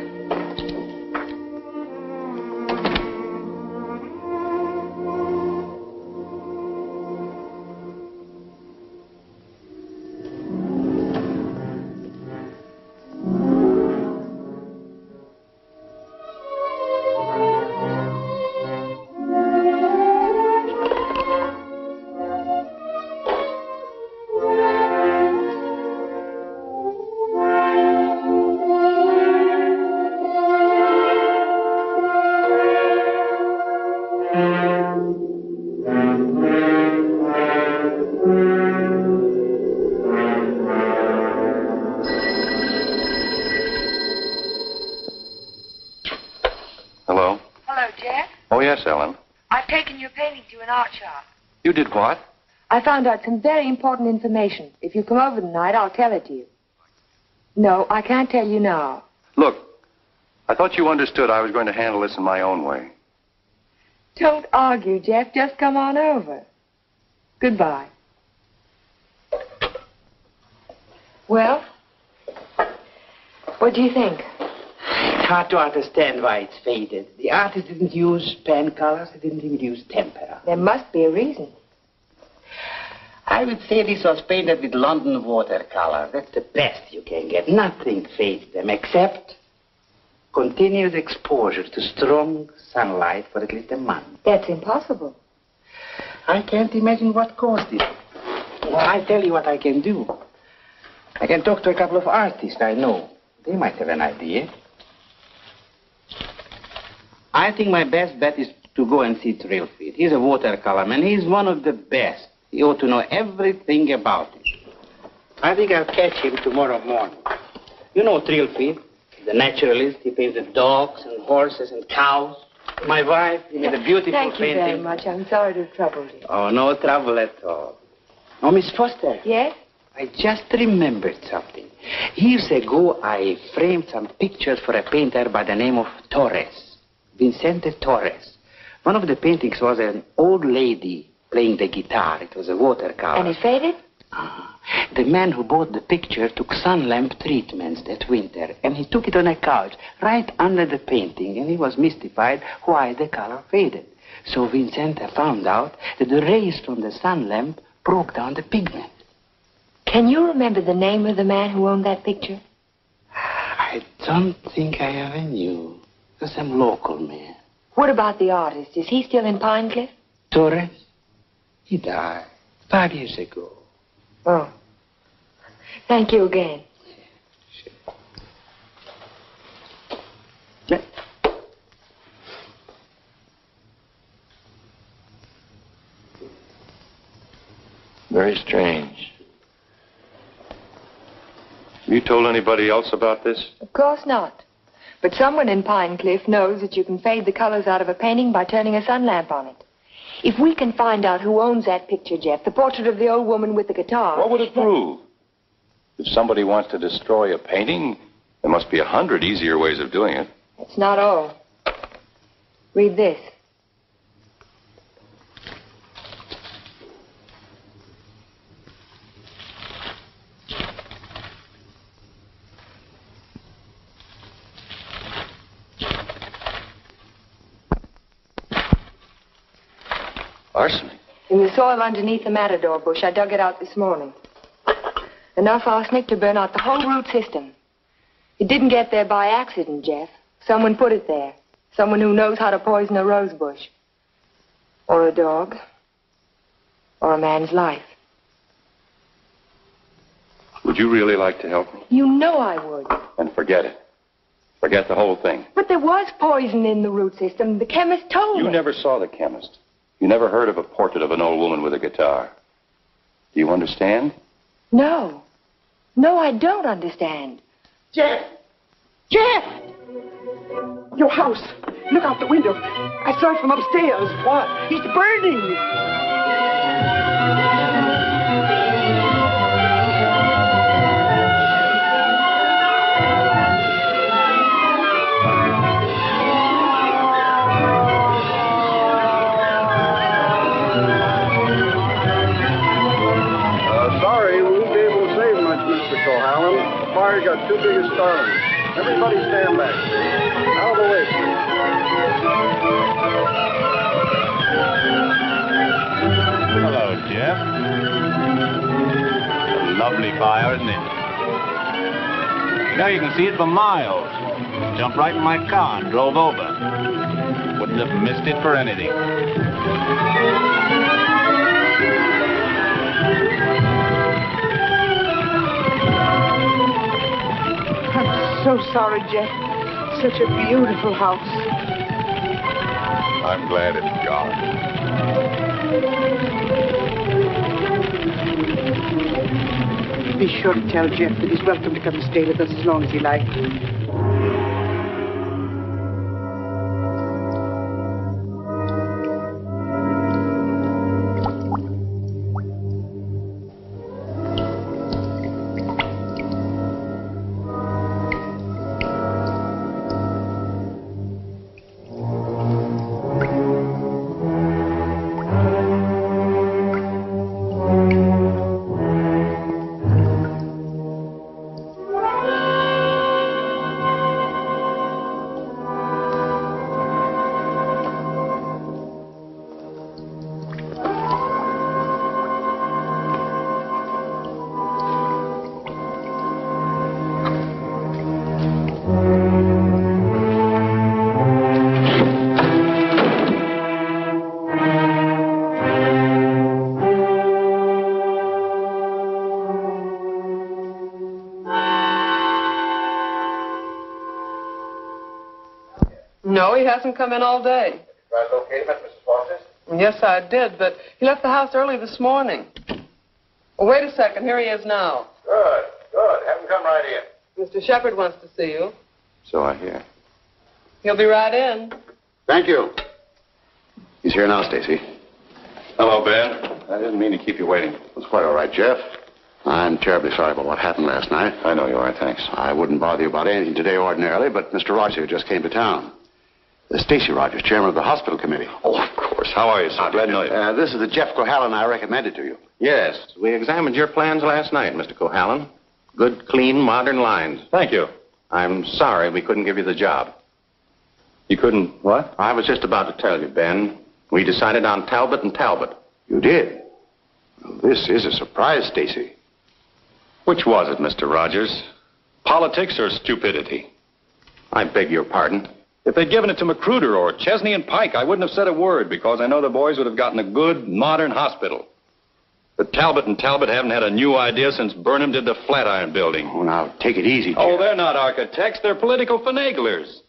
Hello? Hello, Jeff. Oh, yes, Ellen. I've taken your painting to an art shop. You did what? I found out some very important information. If you come over tonight, I'll tell it to you. No, I can't tell you now. Look, I thought you understood I was going to handle this in my own way. Don't argue, Jeff. Just come on over. Goodbye. Well, what do you think? It's hard to understand why it's faded. The artist didn't use pen colors. He didn't even use tempera. There must be a reason. I would say this was painted with London watercolor. That's the best you can get. Nothing fades them except continuous exposure to strong sunlight for at least a month. That's impossible. I can't imagine what caused it. Well, I'll tell you what I can do. I can talk to a couple of artists I know. They might have an idea. I think my best bet is to go and see Trilfit. He's a watercolor man. He's one of the best. He ought to know everything about it. I think I'll catch him tomorrow morning. You know Trilfit, the naturalist. He painted dogs and horses and cows. My wife, he made a beautiful Thank you painting. very much. I'm sorry to have troubled you. Oh, no trouble at all. Oh, Miss Foster. Yes? I just remembered something. Years ago, I framed some pictures for a painter by the name of Torres, Vicente Torres. One of the paintings was an old lady playing the guitar. It was a watercolor. And it faded? The man who bought the picture took sun lamp treatments that winter, and he took it on a couch right under the painting, and he was mystified why the color faded. So Vicente found out that the rays from the sun lamp broke down the pigment. Can you remember the name of the man who owned that picture? I don't think I ever knew. It was some local man. What about the artist? Is he still in Pine Cliff? Torres? He died 5 years ago. Oh. Thank you again. Sure. Very strange. Have you told anybody else about this? Of course not. But someone in Pine Cliff knows that you can fade the colors out of a painting by turning a sun lamp on it. If we can find out who owns that picture, Jeff, the portrait of the old woman with the guitar... What would it prove? If somebody wants to destroy a painting, there must be 100 easier ways of doing it. That's not all. Read this. Arsenic? In the soil underneath the matador bush. I dug it out this morning. Enough arsenic to burn out the whole root system. It didn't get there by accident, Jeff. Someone put it there. Someone who knows how to poison a rose bush. Or a dog. Or a man's life. Would you really like to help me? You know I would. Then forget it. Forget the whole thing. But there was poison in the root system. The chemist told me. You never saw the chemist. You never heard of a portrait of an old woman with a guitar. Do you understand? No. No, I don't understand. Jeff! Jeff! Your house. Look out the window. I saw it from upstairs. What? It's burning. Sorry, we won't be able to save much, Mr. Cohallen. The fire got too big a start. Everybody stand back. Out of the way, please. Hello, Jeff. A lovely fire, isn't it? Now you can see it for miles. Jumped right in my car and drove over. Wouldn't have missed it for anything. I'm so sorry, Jeff. Such a beautiful house. I'm glad it's gone. Be sure to tell Jeff that he's welcome to come and stay with us as long as he likes. No, he hasn't come in all day. Try to locate him at Mrs. Foster's? Yes, I did, but he left the house early this morning. Well, wait a second. Here he is now. Good, good. Have him come right in. Mr. Shepard wants to see you. So I hear. He'll be right in. Thank you. He's here now, Stacy. Hello, Ben. I didn't mean to keep you waiting. It's quite all right, Jeff. I'm terribly sorry about what happened last night. I know you are, thanks. I wouldn't bother you about anything today ordinarily, but Mr. Rogers just came to town. Stacy Rogers, chairman of the hospital committee. Oh, of course. How are you, sir? Glad to know you. This is the Jeff Cohallen I recommended to you. Yes, we examined your plans last night, Mr. Cohallen. Good, clean, modern lines. Thank you. I'm sorry we couldn't give you the job. You couldn't what? I was just about to tell you, Ben. We decided on Talbot and Talbot. You did? Well, this is a surprise, Stacy. Which was it, Mr. Rogers? Politics or stupidity? I beg your pardon. If they'd given it to Magruder or Chesney and Pike, I wouldn't have said a word because I know the boys would have gotten a good, modern hospital. But Talbot and Talbot haven't had a new idea since Burnham did the Flatiron Building. Oh, now, take it easy, Jeff. Oh, they're not architects. They're political finaglers.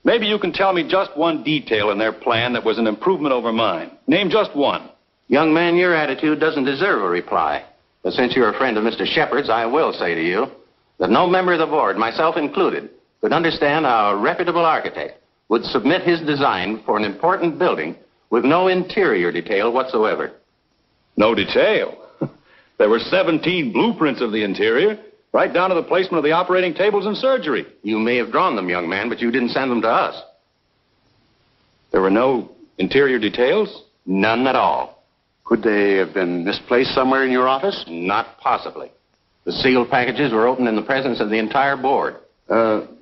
Maybe you can tell me just one detail in their plan that was an improvement over mine. Name just one. Young man, your attitude doesn't deserve a reply. But since you're a friend of Mr. Shepard's, I will say to you that no member of the board, myself included, could understand how a reputable architect would submit his design for an important building with no interior detail whatsoever. No detail? There were 17 blueprints of the interior, right down to the placement of the operating tables and surgery. You may have drawn them, young man, but you didn't send them to us. There were no interior details? None at all. Could they have been misplaced somewhere in your office? Not possibly. The sealed packages were opened in the presence of the entire board.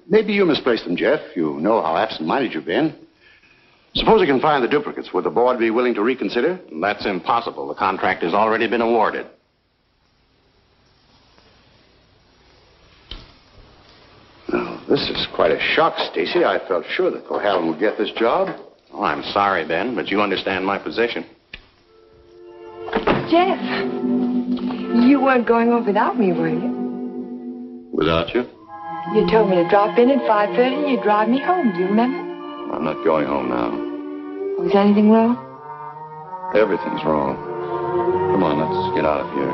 Maybe you misplaced them, Jeff. You know how absent-minded you've been. Suppose you can find the duplicates. Would the board be willing to reconsider? That's impossible. The contract has already been awarded. Now, this is quite a shock, Stacy. I felt sure that Cohallen would get this job. Oh, I'm sorry, Ben, but you understand my position. Jeff, you weren't going home without me, were you? Without you? You told me to drop in at 5:30 and you'd drive me home. Do you remember? I'm not going home now. Was anything wrong? Everything's wrong. Come on, let's get out of here.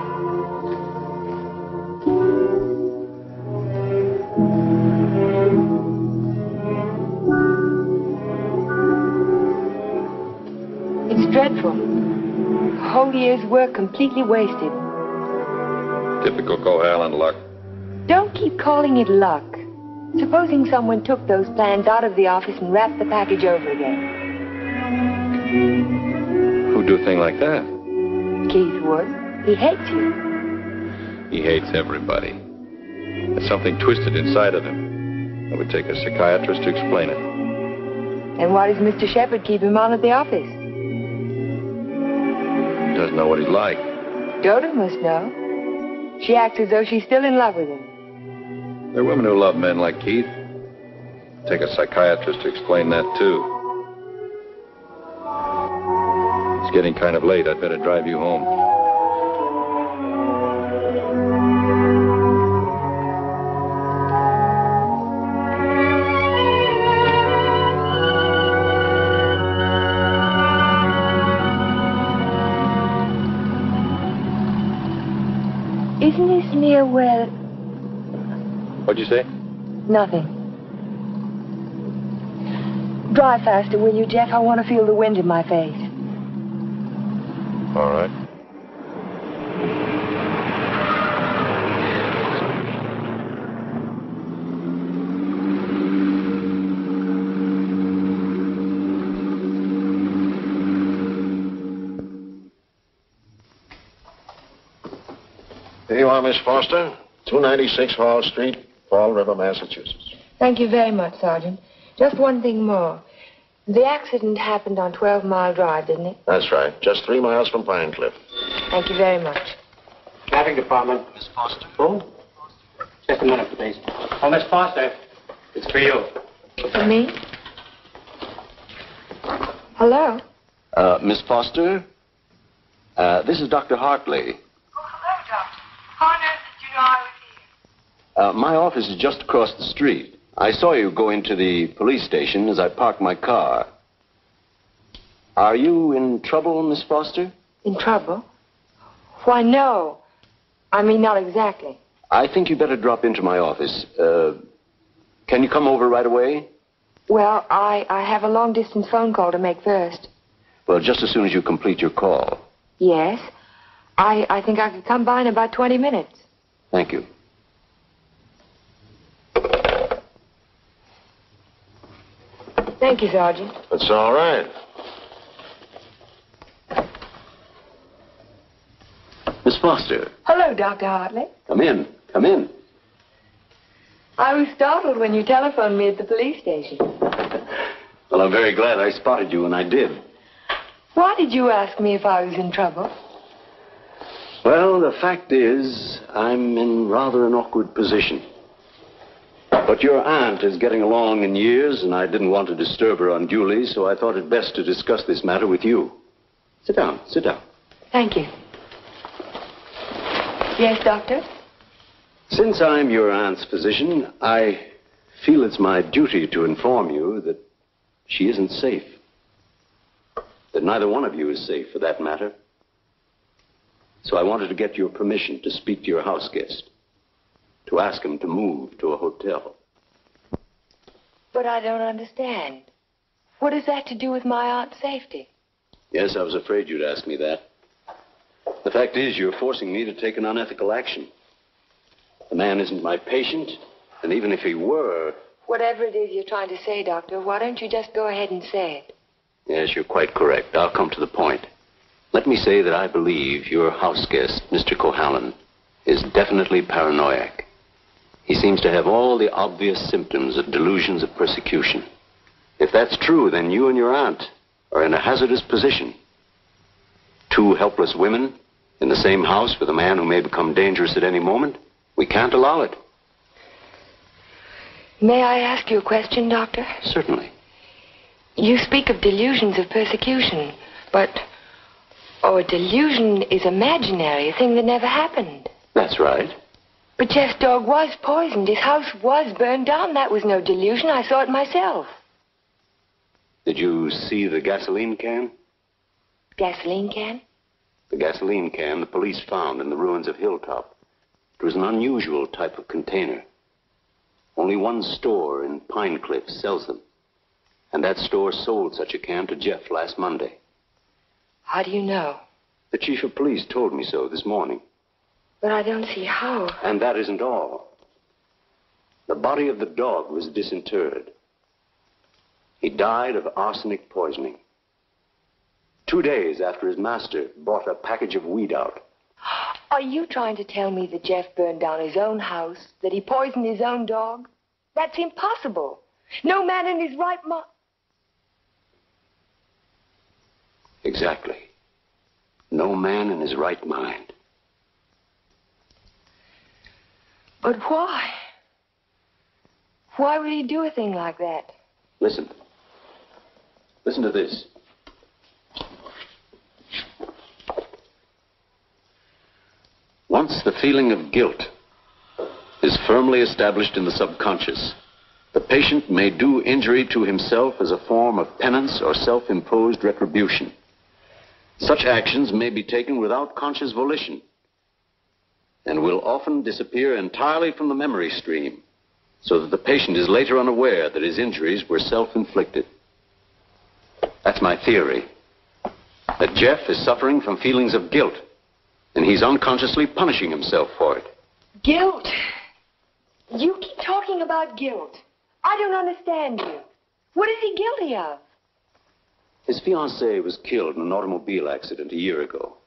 It's dreadful. A whole year's work completely wasted. Typical Cohallen luck. Don't keep calling it luck. Supposing someone took those plans out of the office and wrapped the package over again. Who'd do a thing like that? Keith would. He hates you. He hates everybody. There's something twisted inside of him. It would take a psychiatrist to explain it. And why does Mr. Shepherd keep him on at the office? He doesn't know what he's like. Dodo must know. She acts as though she's still in love with him. There are women who love men like Keith. Take a psychiatrist to explain that, too. It's getting kind of late. I'd better drive you home. Isn't this near where... What'd you say? Nothing. Drive faster, will you, Jeff? I want to feel the wind in my face. All right. Here you are, Miss Foster. 296 Hall Street, Fall River, Massachusetts. Thank you very much, Sergeant. Just one thing more. The accident happened on 12 Mile Drive, didn't it? That's right. Just 3 miles from Pine Cliff. Thank you very much. Traffic Department, Miss Foster. Who? Just a minute, please. Oh, Miss Foster, it's for you. For me? Hello? Miss Foster? This is Dr. Hartley. How on earth did you know I was here? My office is just across the street. I saw you go into the police station as I parked my car. Are you in trouble, Miss Foster? In trouble? Why, no. I mean, not exactly. I think you better drop into my office. Can you come over right away? Well, I have a long-distance phone call to make first. Well, just as soon as you complete your call. Yes. I think I could come by in about 20 minutes. Thank you. Thank you, Sergeant. That's all right. Miss Foster. Hello, Dr. Hartley. Come in. Come in. I was startled when you telephoned me at the police station. Well, I'm very glad I spotted you when I did. Why did you ask me if I was in trouble? Well, the fact is, I'm in rather an awkward position. But your aunt is getting along in years, and I didn't want to disturb her unduly, so I thought it best to discuss this matter with you. Sit down, sit down. Thank you. Yes, Doctor? Since I'm your aunt's physician, I feel it's my duty to inform you that she isn't safe. That neither one of you is safe, for that matter. So I wanted to get your permission to speak to your house guest, to ask him to move to a hotel. But I don't understand. What has that to do with my aunt's safety? Yes, I was afraid you'd ask me that. The fact is, you're forcing me to take an unethical action. The man isn't my patient, and even if he were... Whatever it is you're trying to say, Doctor, why don't you just go ahead and say it? Yes, you're quite correct. I'll come to the point. Let me say that I believe your house guest, Mr. Cohallen, is definitely paranoiac. He seems to have all the obvious symptoms of delusions of persecution. If that's true, then you and your aunt are in a hazardous position. Two helpless women in the same house with a man who may become dangerous at any moment. We can't allow it. May I ask you a question, Doctor? Certainly. You speak of delusions of persecution, but... Oh, a delusion is imaginary, a thing that never happened. That's right. But Jeff's dog was poisoned. His house was burned down. That was no delusion. I saw it myself. Did you see the gasoline can? Gasoline can? The gasoline can the police found in the ruins of Hilltop. It was an unusual type of container. Only one store in Pine Cliff sells them. And that store sold such a can to Jeff last Monday. How do you know? The chief of police told me so this morning. But I don't see how. And that isn't all. The body of the dog was disinterred. He died of arsenic poisoning. 2 days after his master bought a package of weed out. Are you trying to tell me that Jeff burned down his own house, that he poisoned his own dog? That's impossible. No man in his right mind... Exactly. No man in his right mind. But why? Why would he do a thing like that? Listen. Listen to this. Once the feeling of guilt is firmly established in the subconscious, the patient may do injury to himself as a form of penance or self-imposed retribution. Such actions may be taken without conscious volition and will often disappear entirely from the memory stream, so that the patient is later unaware that his injuries were self-inflicted. That's my theory, that Jeff is suffering from feelings of guilt, and he's unconsciously punishing himself for it. Guilt? You keep talking about guilt. I don't understand you. What is he guilty of? His fiancée was killed in an automobile accident a year ago,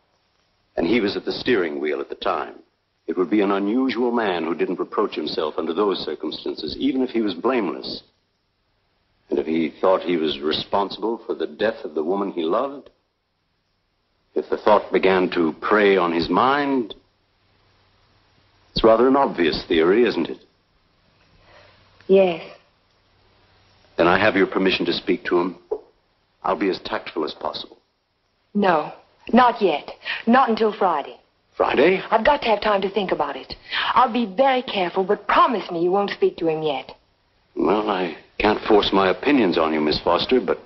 and he was at the steering wheel at the time. It would be an unusual man who didn't reproach himself under those circumstances, even if he was blameless. And if he thought he was responsible for the death of the woman he loved, if the thought began to prey on his mind, it's rather an obvious theory, isn't it? Yes. Then I have your permission to speak to him. I'll be as tactful as possible. No, not yet. Not until Friday. Friday? I've got to have time to think about it. I'll be very careful, but promise me you won't speak to him yet. Well, I can't force my opinions on you, Miss Foster, but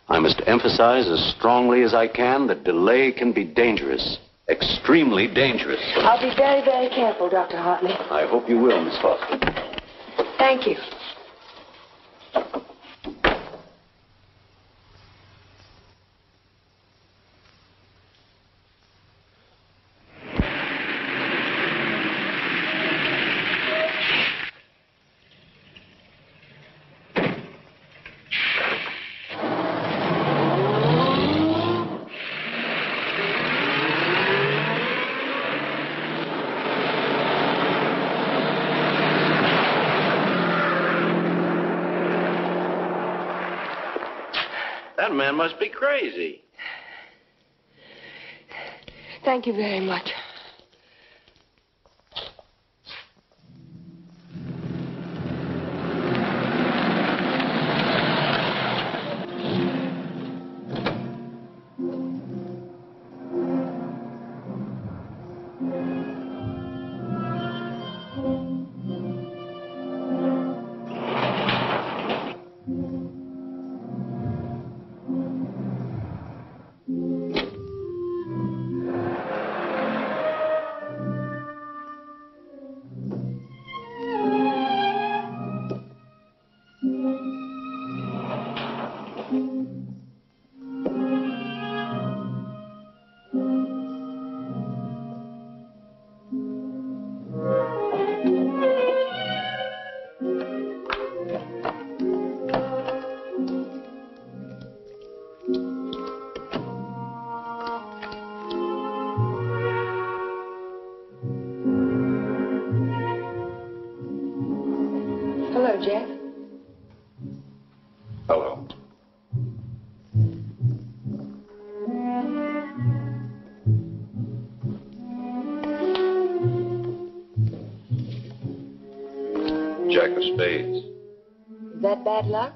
I must emphasize as strongly as I can that delay can be dangerous. Extremely dangerous. I'll be very, very careful, Dr. Hartley. I hope you will, Miss Foster. Thank you. That man must be crazy. Thank you very much. spades. Is that bad luck?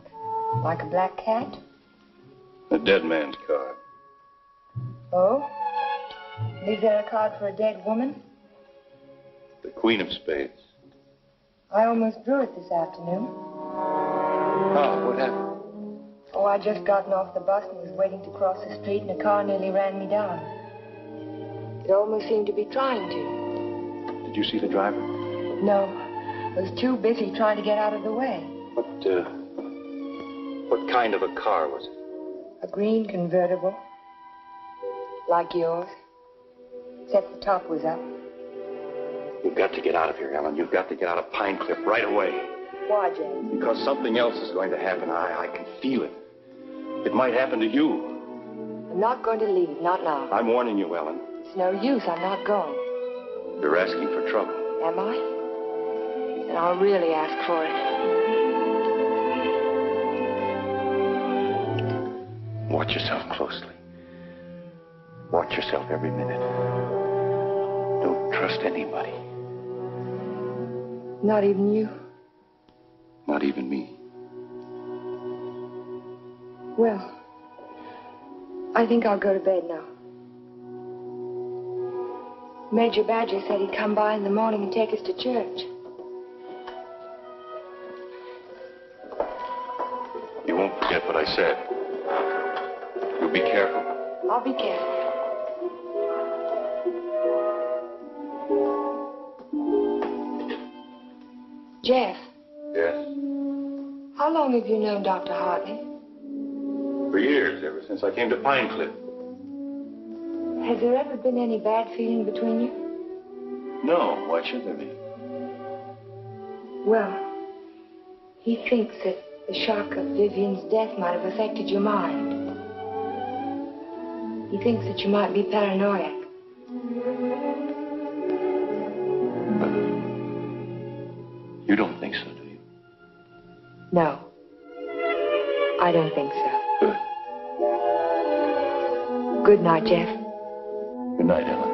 Like a black cat? A dead man's card. Oh? Is there a card for a dead woman? The queen of spades. I almost drew it this afternoon. Oh, what happened? Oh, I just gotten off the bus and was waiting to cross the street and a car nearly ran me down. It almost seemed to be trying to. Did you see the driver? No. I was too busy trying to get out of the way. What kind of a car was it? A green convertible. Like yours. Except the top was up. You've got to get out of here, Ellen. You've got to get out of Pine Cliff right away. Why, James? Because something else is going to happen. I can feel it. It might happen to you. I'm not going to leave, not now. I'm warning you, Ellen. It's no use, I'm not going. You're asking for trouble. Am I? Then I'll really ask for it. Watch yourself closely. Watch yourself every minute. Don't trust anybody. Not even you? Not even me. Well, I think I'll go to bed now. Major Badger said he'd come by in the morning and take us to church. You won't forget what I said. You'll be careful. I'll be careful. Jeff. Yes? How long have you known Dr. Hartley? For years, ever since I came to Pine Cliff. Has there ever been any bad feeling between you? No, why should there be? Well, he thinks that the shock of Vivian's death might have affected your mind. He thinks that you might be paranoid. You don't think so, do you? No. I don't think so. Good. Good night, Jeff. Good night, Ellen.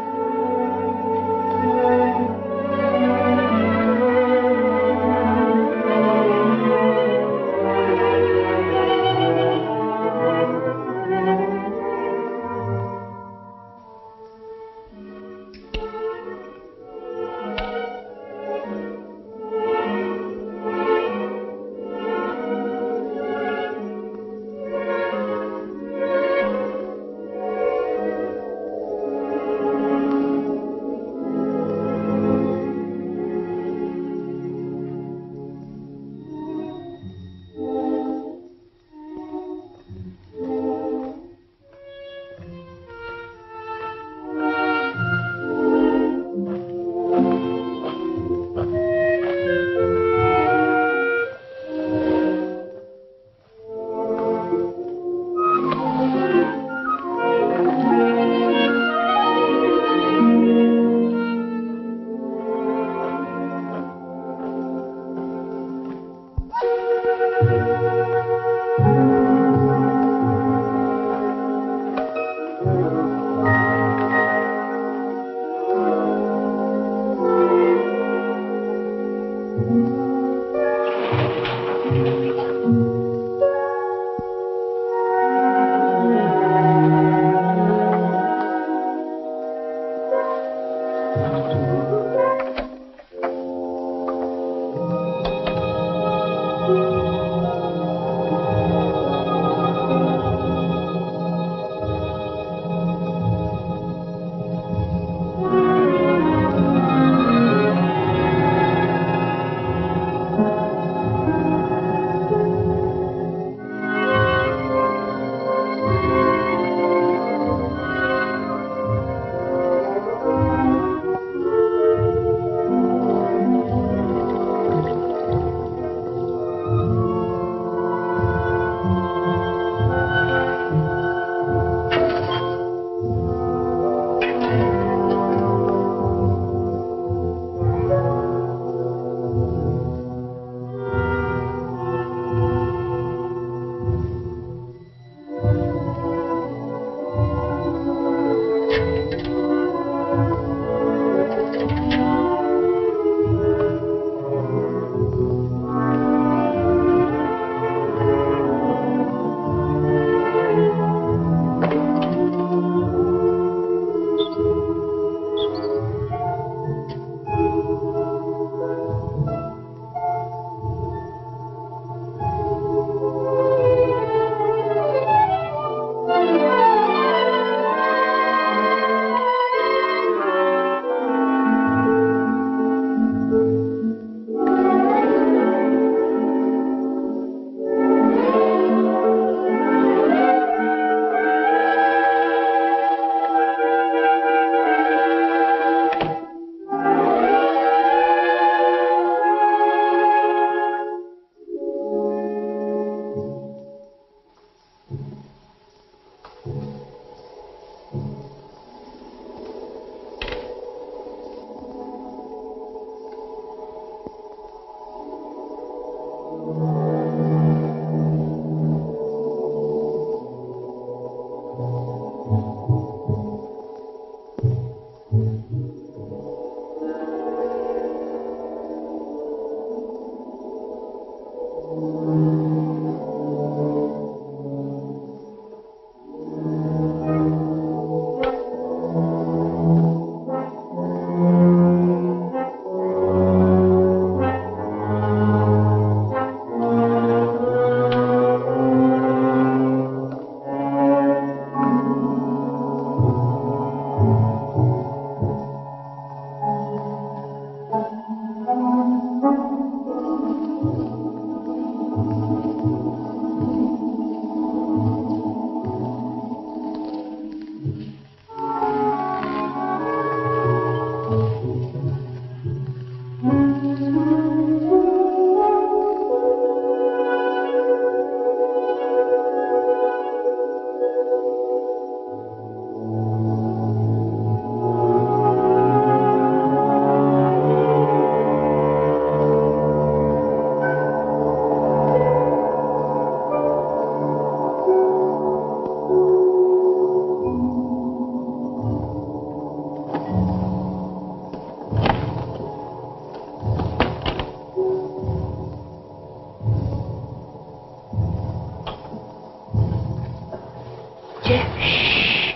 Jeff. Shh.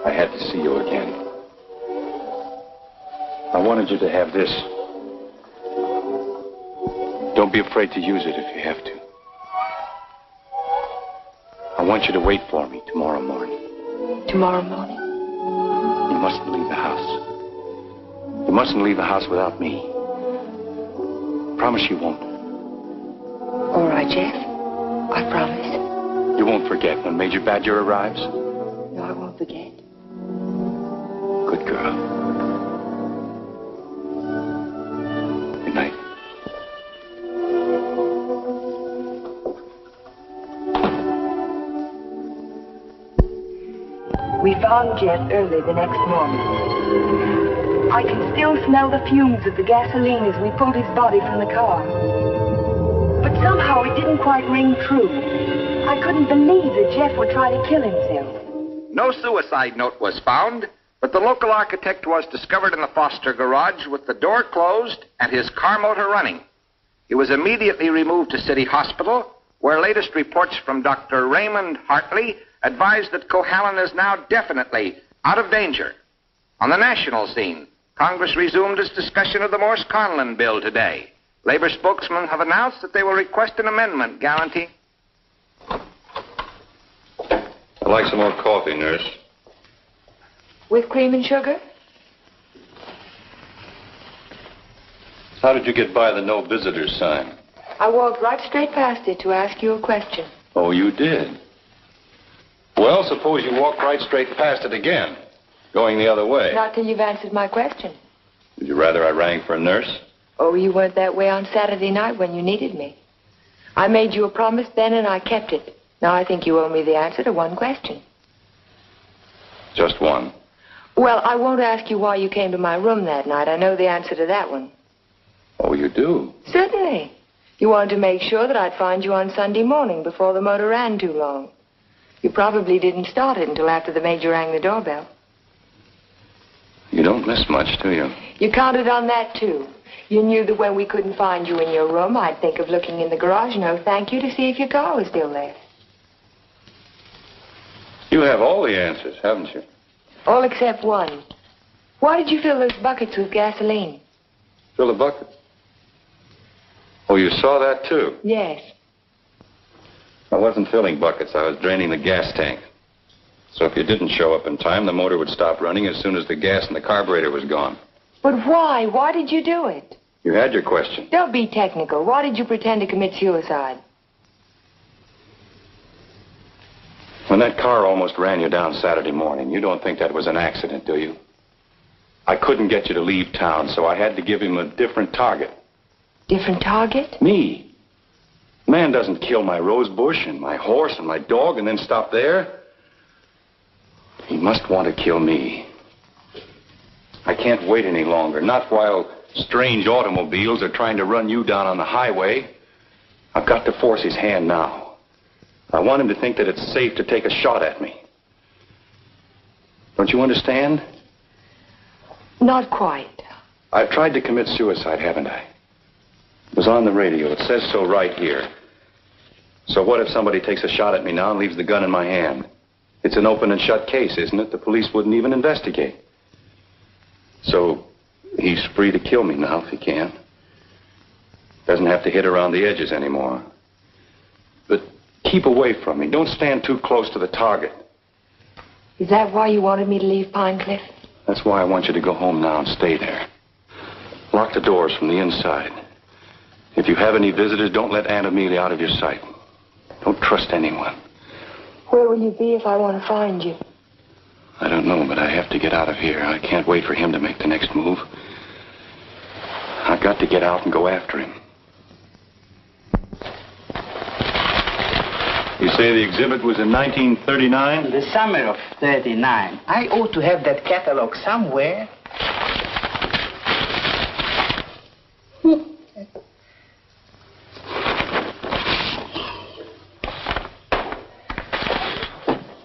I had to see you again. I wanted you to have this. Don't be afraid to use it if you have to. I want you to wait for me tomorrow morning. Tomorrow morning? You mustn't leave the house. You mustn't leave the house without me. Promise you won't. All right, Jeff. I promise. You won't forget when Major Badger arrives? No, I won't forget. Good girl. Good night. We found Jeff early the next morning. I can still smell the fumes of the gasoline as we pulled his body from the car. But somehow it didn't quite ring true. I couldn't believe that Jeff would try to kill himself. No suicide note was found, but the local architect was discovered in the Foster garage with the door closed and his car motor running. He was immediately removed to City Hospital, where latest reports from Dr. Raymond Hartley advised that Cohalan is now definitely out of danger. On the national scene, Congress resumed its discussion of the Morse-Conlon bill today. Labor spokesmen have announced that they will request an amendment guaranteeing... I'd like some more coffee, nurse. With cream and sugar? How did you get by the no visitors sign? I walked right straight past it to ask you a question. Oh, you did? Well, suppose you walk right straight past it again, going the other way. Not till you've answered my question. Would you rather I rang for a nurse? Oh, you weren't that way on Saturday night when you needed me. I made you a promise then and I kept it. Now I think you owe me the answer to one question. Just one. Well, I won't ask you why you came to my room that night. I know the answer to that one. Oh, you do? Certainly. You wanted to make sure that I'd find you on Sunday morning before the motor ran too long. You probably didn't start it until after the major rang the doorbell. You don't miss much, do you? You counted on that, too. You knew that when we couldn't find you in your room, I'd think of looking in the garage and oh, thank you to see if your car was still there. You have all the answers, haven't you? All except one. Why did you fill those buckets with gasoline? Fill a bucket. Oh, you saw that, too? Yes. I wasn't filling buckets. I was draining the gas tank. So if you didn't show up in time, the motor would stop running as soon as the gas in the carburetor was gone. But why? Why did you do it? You had your question. Don't be technical. Why did you pretend to commit suicide? When that car almost ran you down Saturday morning, you don't think that was an accident, do you? I couldn't get you to leave town, so I had to give him a different target. Different target? Me. Man doesn't kill my rose bush and my horse and my dog and then stop there. He must want to kill me. I can't wait any longer, not while strange automobiles are trying to run you down on the highway. I've got to force his hand now. I want him to think that it's safe to take a shot at me. Don't you understand? Not quite. I've tried to commit suicide, haven't I? It was on the radio. It says so right here. So what if somebody takes a shot at me now and leaves the gun in my hand? It's an open and shut case, isn't it? The police wouldn't even investigate. So he's free to kill me now if he can. Doesn't have to hit around the edges anymore. But keep away from me. Don't stand too close to the target. Is that why you wanted me to leave Pine Cliff? That's why I want you to go home now and stay there. Lock the doors from the inside. If you have any visitors, don't let Aunt Amelia out of your sight. Don't trust anyone. Where will you be if I want to find you? I don't know, but I have to get out of here. I can't wait for him to make the next move. I've got to get out and go after him. You say the exhibit was in 1939? The summer of 39. I ought to have that catalog somewhere.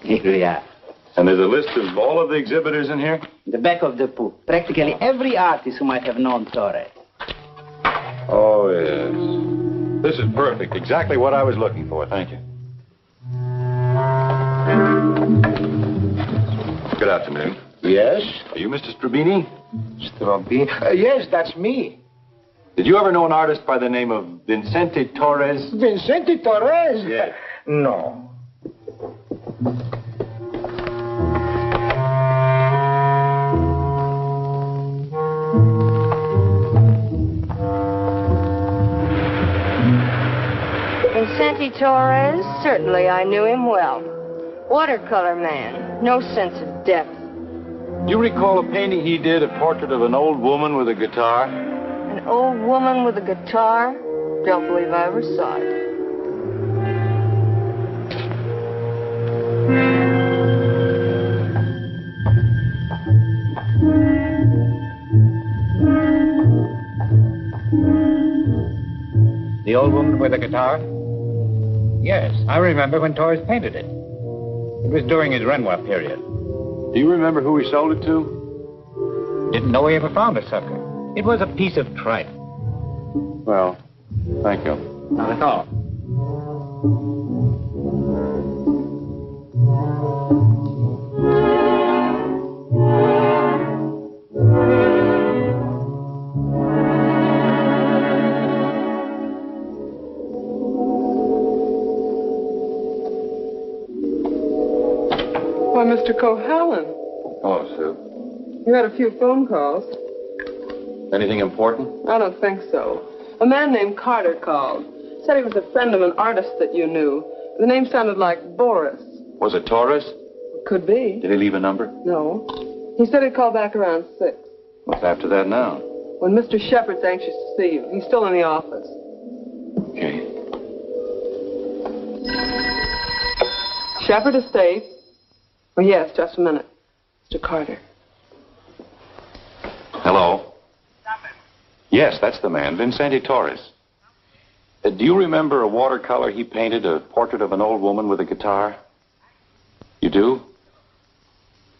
Here we are. And there's a list of all of the exhibitors in here? The back of the book. Practically every artist who might have known Torres. Oh, Oh, yes. This is perfect. Exactly what I was looking for. Thank you. Good afternoon. Yes? Are you Mr. Strabini? Strabini? Yes, that's me. Did you ever know an artist by the name of Vincente Torres? Vincente Torres? Yes. No. Vincente Torres? Certainly I knew him well. Watercolor man. No sense of depth. Do you recall a painting he did, a portrait of an old woman with a guitar? An old woman with a guitar? Don't believe I ever saw it. The old woman with the guitar? Yes, I remember when Torres painted it. It was during his Renoir period. Do you remember who he sold it to? Didn't know he ever found a sucker. It was a piece of tripe. Well, thank you. Not at all. Why, Mr. Cohallen, Hello, Sue. you had a few phone calls. Anything important? I don't think so. A man named Carter called. Said he was a friend of an artist that you knew. The name sounded like Boris. Was it Torres? Could be. Did he leave a number? No. He said he'd call back around 6. What's after that now? When Mr. Shepard's anxious to see you. He's still in the office. Okay. Shepard Estate? Oh, yes, just a minute. Mr. Carter. Hello? Yes, that's the man, Vincente Torres. Do you remember a watercolor he painted, a portrait of an old woman with a guitar? You do?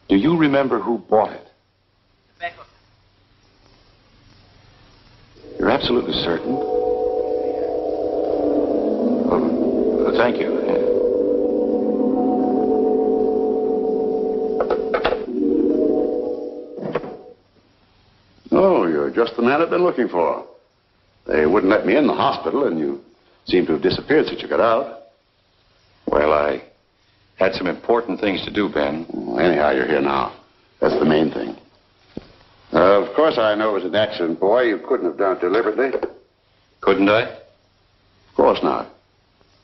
Do you remember who bought it? You're absolutely certain? Oh, thank you. Oh, you're just the man I've been looking for. They wouldn't let me in the hospital, and you seem to have disappeared since you got out. Well, I had some important things to do, Ben. Well, anyhow, you're here now. That's the main thing. Of course, I know it was an accident, boy. You couldn't have done it deliberately. Couldn't I? Of course not.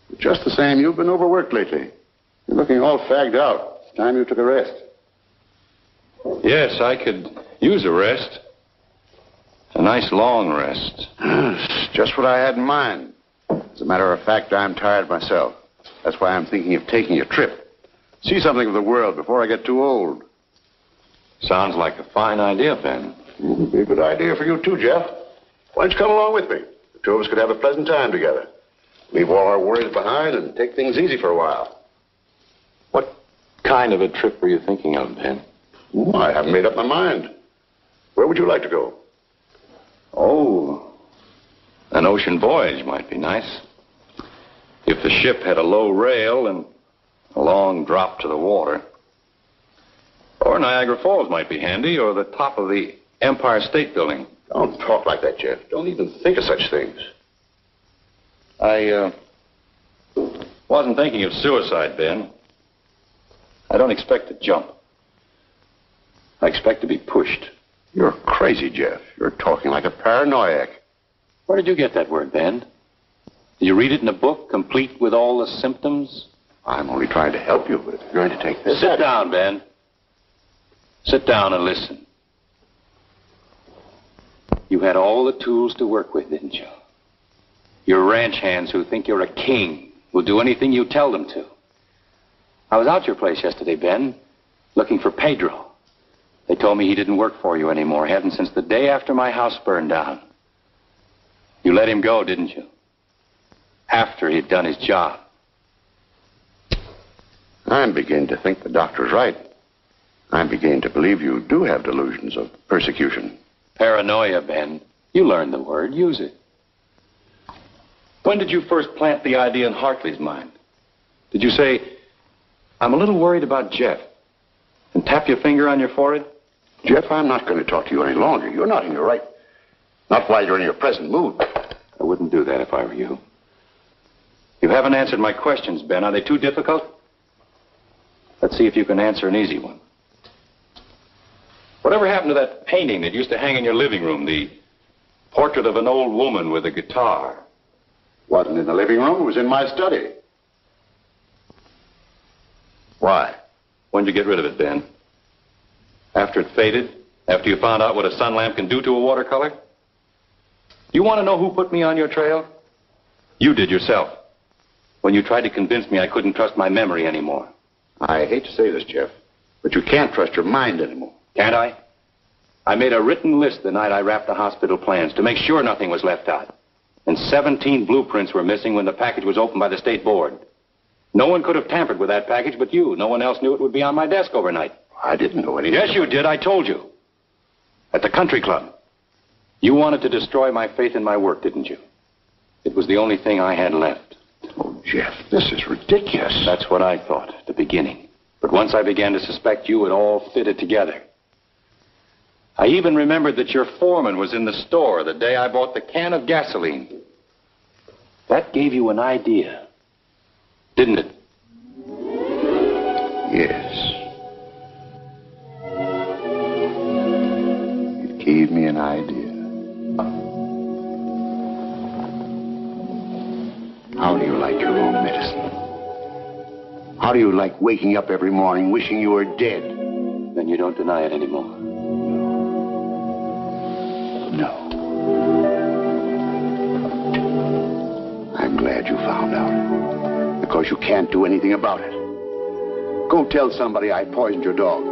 But just the same, you've been overworked lately. You're looking all fagged out. It's time you took a rest. Yes, I could use a rest. A nice long rest. Just what I had in mind. As a matter of fact, I'm tired myself. That's why I'm thinking of taking a trip. See something of the world before I get too old. Sounds like a fine idea, Ben. It'd be a good idea for you too, Jeff. Why don't you come along with me? The two of us could have a pleasant time together. Leave all our worries behind and take things easy for a while. What kind of a trip were you thinking of, Ben? Well, I haven't made up my mind. Where would you like to go? Oh, an ocean voyage might be nice. If the ship had a low rail and a long drop to the water. Or Niagara Falls might be handy, or the top of the Empire State Building. Don't talk like that, Jeff. Don't even think of such things. I wasn't thinking of suicide, Ben. I don't expect to jump. I expect to be pushed. You're crazy, Jeff. You're talking like a paranoiac. Where did you get that word, Ben? Did you read it in a book, complete with all the symptoms? I'm only trying to help you, but if you're going to take this... Sit down, Ben. Sit down and listen. You had all the tools to work with, didn't you? You're ranch hands who think you're a king, will do anything you tell them to. I was out your place yesterday, Ben, looking for Pedro. They told me he didn't work for you anymore, hadn't since the day after my house burned down. You let him go, didn't you? After he'd done his job. I'm beginning to think the doctor's right. I'm beginning to believe you do have delusions of persecution. Paranoia, Ben. You learned the word. Use it. When did you first plant the idea in Hartley's mind? Did you say, I'm a little worried about Jeff, and tap your finger on your forehead? Jeff, I'm not going to talk to you any longer. You're not in your right. Not while you're in your present mood. I wouldn't do that if I were you. You haven't answered my questions, Ben. Are they too difficult? Let's see if you can answer an easy one. Whatever happened to that painting that used to hang in your living room, the portrait of an old woman with a guitar? Wasn't in the living room. It was in my study. Why? When did you get rid of it, Ben? After it faded? After you found out what a sun lamp can do to a watercolor? You want to know who put me on your trail? You did yourself. When you tried to convince me I couldn't trust my memory anymore. I hate to say this, Jeff, but you can't trust your mind anymore. Can't I? I made a written list the night I wrapped the hospital plans to make sure nothing was left out. And 17 blueprints were missing when the package was opened by the state board. No one could have tampered with that package but you. No one else knew it would be on my desk overnight. I didn't know anything. Yes, you did. I told you. At the country club. You wanted to destroy my faith in my work, didn't you? It was the only thing I had left. Oh, Jeff, this is ridiculous. That's what I thought at the beginning. But once I began to suspect you, it all fitted together. I even remembered that your foreman was in the store the day I bought the can of gasoline. That gave you an idea, didn't it? Yes. It gave me an idea. How do you like your own medicine? How do you like waking up every morning wishing you were dead? Then you don't deny it anymore. No. I'm glad you found out. Because you can't do anything about it. Go tell somebody I poisoned your dog.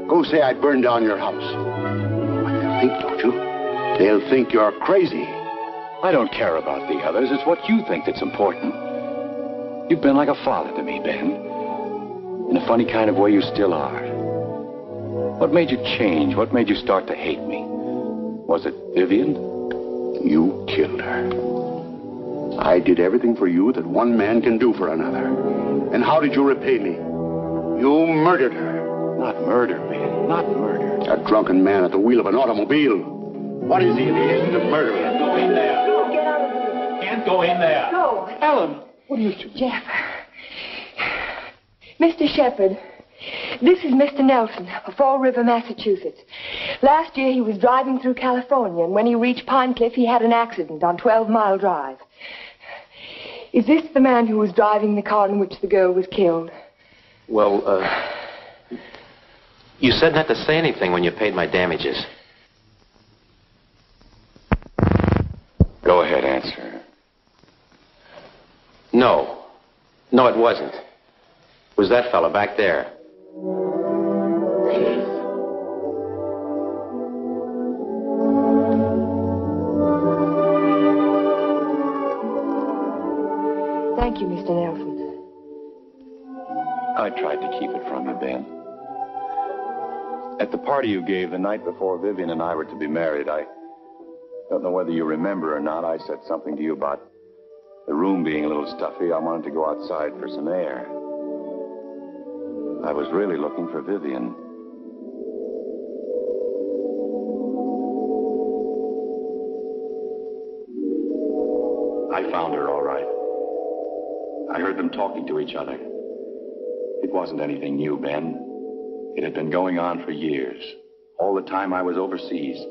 Go say I burned down your house. What they'll think, don't you? They'll think you're crazy. I don't care about the others. It's what you think that's important. You've been like a father to me, Ben. In a funny kind of way, you still are. What made you change? What made you start to hate me? Was it Vivian? You killed her. I did everything for you that one man can do for another. And how did you repay me? You murdered her. Not murder, Ben. Not murder. A drunken man at the wheel of an automobile. What is he if he isn't a murderer? Can't go in there. Get out of the room. Can't go in there. Go. Ellen, what are you doing? Jeff. Mr. Shepherd, this is Mr. Nelson of Fall River, Massachusetts. Last year he was driving through California, and when he reached Pine Cliff, he had an accident on 12 Mile Drive. Is this the man who was driving the car in which the girl was killed? Well, you said not to say anything when you paid my damages. Go ahead, answer. No. No, it wasn't. It was that fellow back there. Thank you, Mr. Nelson. I tried to keep it from you, Ben. At the party you gave the night before Vivian and I were to be married, I don't know whether you remember or not, I said something to you about the room being a little stuffy. I wanted to go outside for some air. I was really looking for Vivian. I found her all right. I heard them talking to each other. It wasn't anything new, Ben. It had been going on for years. All the time I was overseas.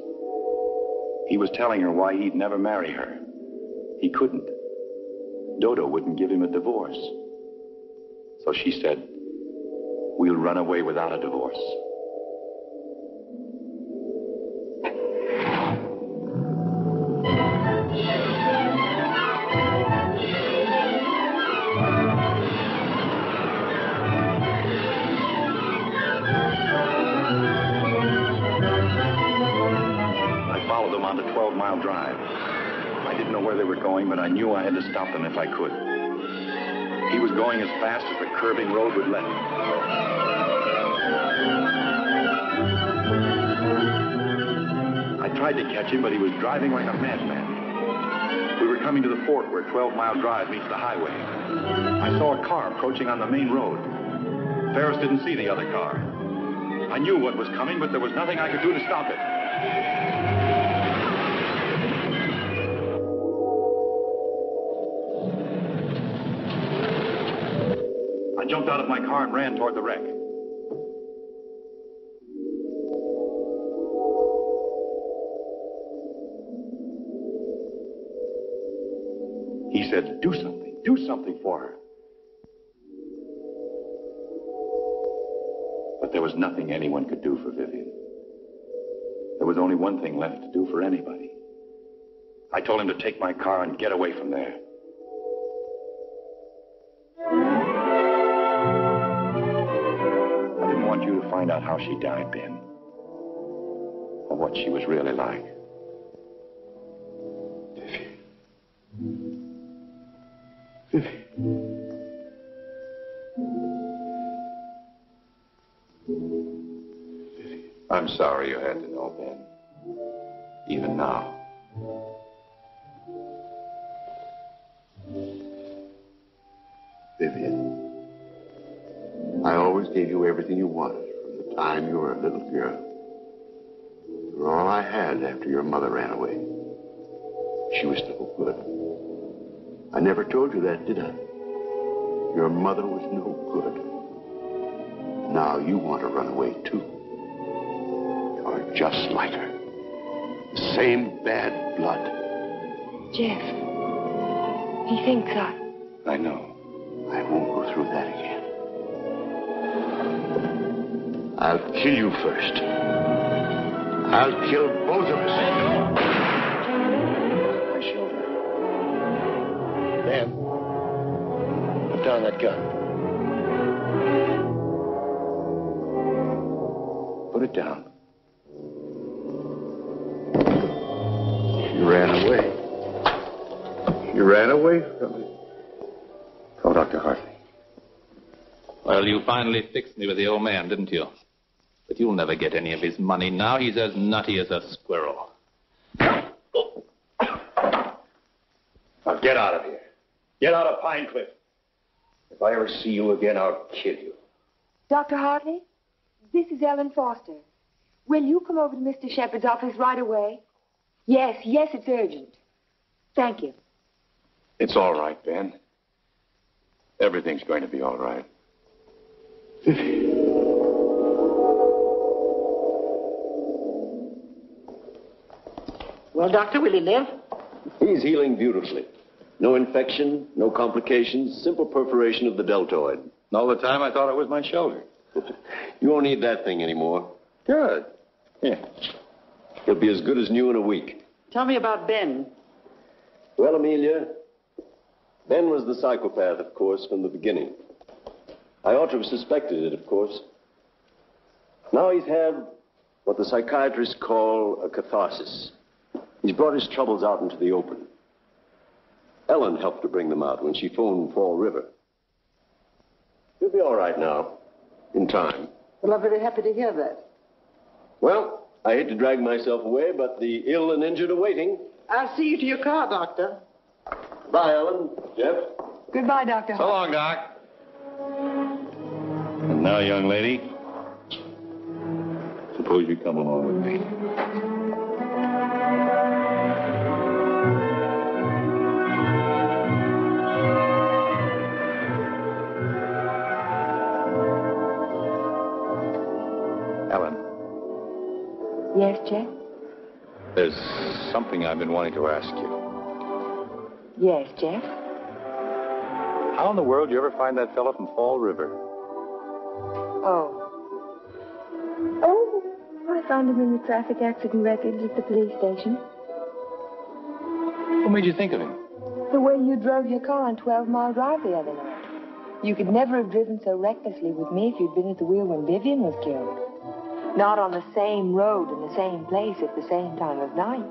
He was telling her why he'd never marry her. He couldn't. Dodo wouldn't give him a divorce. So she said, we'll run away without a divorce. On the 12-mile drive. I didn't know where they were going, but I knew I had to stop them if I could. He was going as fast as the curving road would let him. I tried to catch him, but he was driving like a madman. We were coming to the fort where 12 Mile Drive meets the highway. I saw a car approaching on the main road. Ferris didn't see the other car. I knew what was coming, but there was nothing I could do to stop it. I jumped out of my car and ran toward the wreck. He said, do something for her. But there was nothing anyone could do for Vivian. There was only one thing left to do for anybody. I told him to take my car and get away from there. I didn't want you to find out how she died, Ben, or what she was really like. I'm sorry you had to know, Ben. Even now. Vivian, I always gave you everything you wanted from the time you were a little girl. You were all I had after your mother ran away. She was no good. I never told you that, did I? Your mother was no good. Now you want to run away, too. You're just like her. The same bad blood. Jeff, he thinks I know. I won't go through that again. I'll kill you first. I'll kill both of us. My shoulder. Dan, put down that gun. Put it down. You ran away. You ran away from me. Call Dr. Hartley. Well, you finally fixed me with the old man, didn't you? But you'll never get any of his money now. He's as nutty as a squirrel. Now get out of here. Get out of Pine Cliff. If I ever see you again, I'll kill you. Dr. Hartley, this is Ellen Foster. Will you come over to Mr. Shepard's office right away? Yes, it's urgent. Thank you. It's all right, Ben. Everything's going to be all right. Well, Doctor, will he live? He's healing beautifully. No infection, no complications, simple perforation of the deltoid. All the time I thought it was my shoulder. You won't need that thing anymore. Good. Yeah. He'll be as good as new in a week. Tell me about Ben. Well, Amelia, Ben was the psychopath, of course, from the beginning. I ought to have suspected it, of course. Now he's had what the psychiatrists call a catharsis. He's brought his troubles out into the open. Ellen helped to bring them out when she phoned Fall River. He'll be all right now, in time. Well, I'm very happy to hear that. Well, I hate to drag myself away, but the ill and injured are waiting. I'll see you to your car, Doctor. Bye, Ellen. Jeff? Goodbye, Dr. So long, Doc. And now, young lady, suppose you come along with me. Ellen. Yes, Jeff? There's something I've been wanting to ask you. Yes, Jeff? How in the world did you ever find that fellow from Fall River? Oh, I found him in the traffic accident records at the police station. What made you think of him? The way you drove your car on 12 Mile Drive the other night. You could never have driven so recklessly with me if you'd been at the wheel when Vivian was killed. Not on the same road in the same place at the same time of night.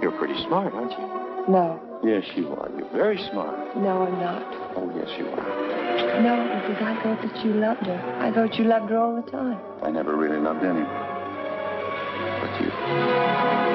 You're pretty smart, aren't you? No. Yes, you are. You're very smart. No, I'm not. Oh, yes, you are. No, because I thought that you loved her. I thought you loved her all the time. I never really loved anyone but you.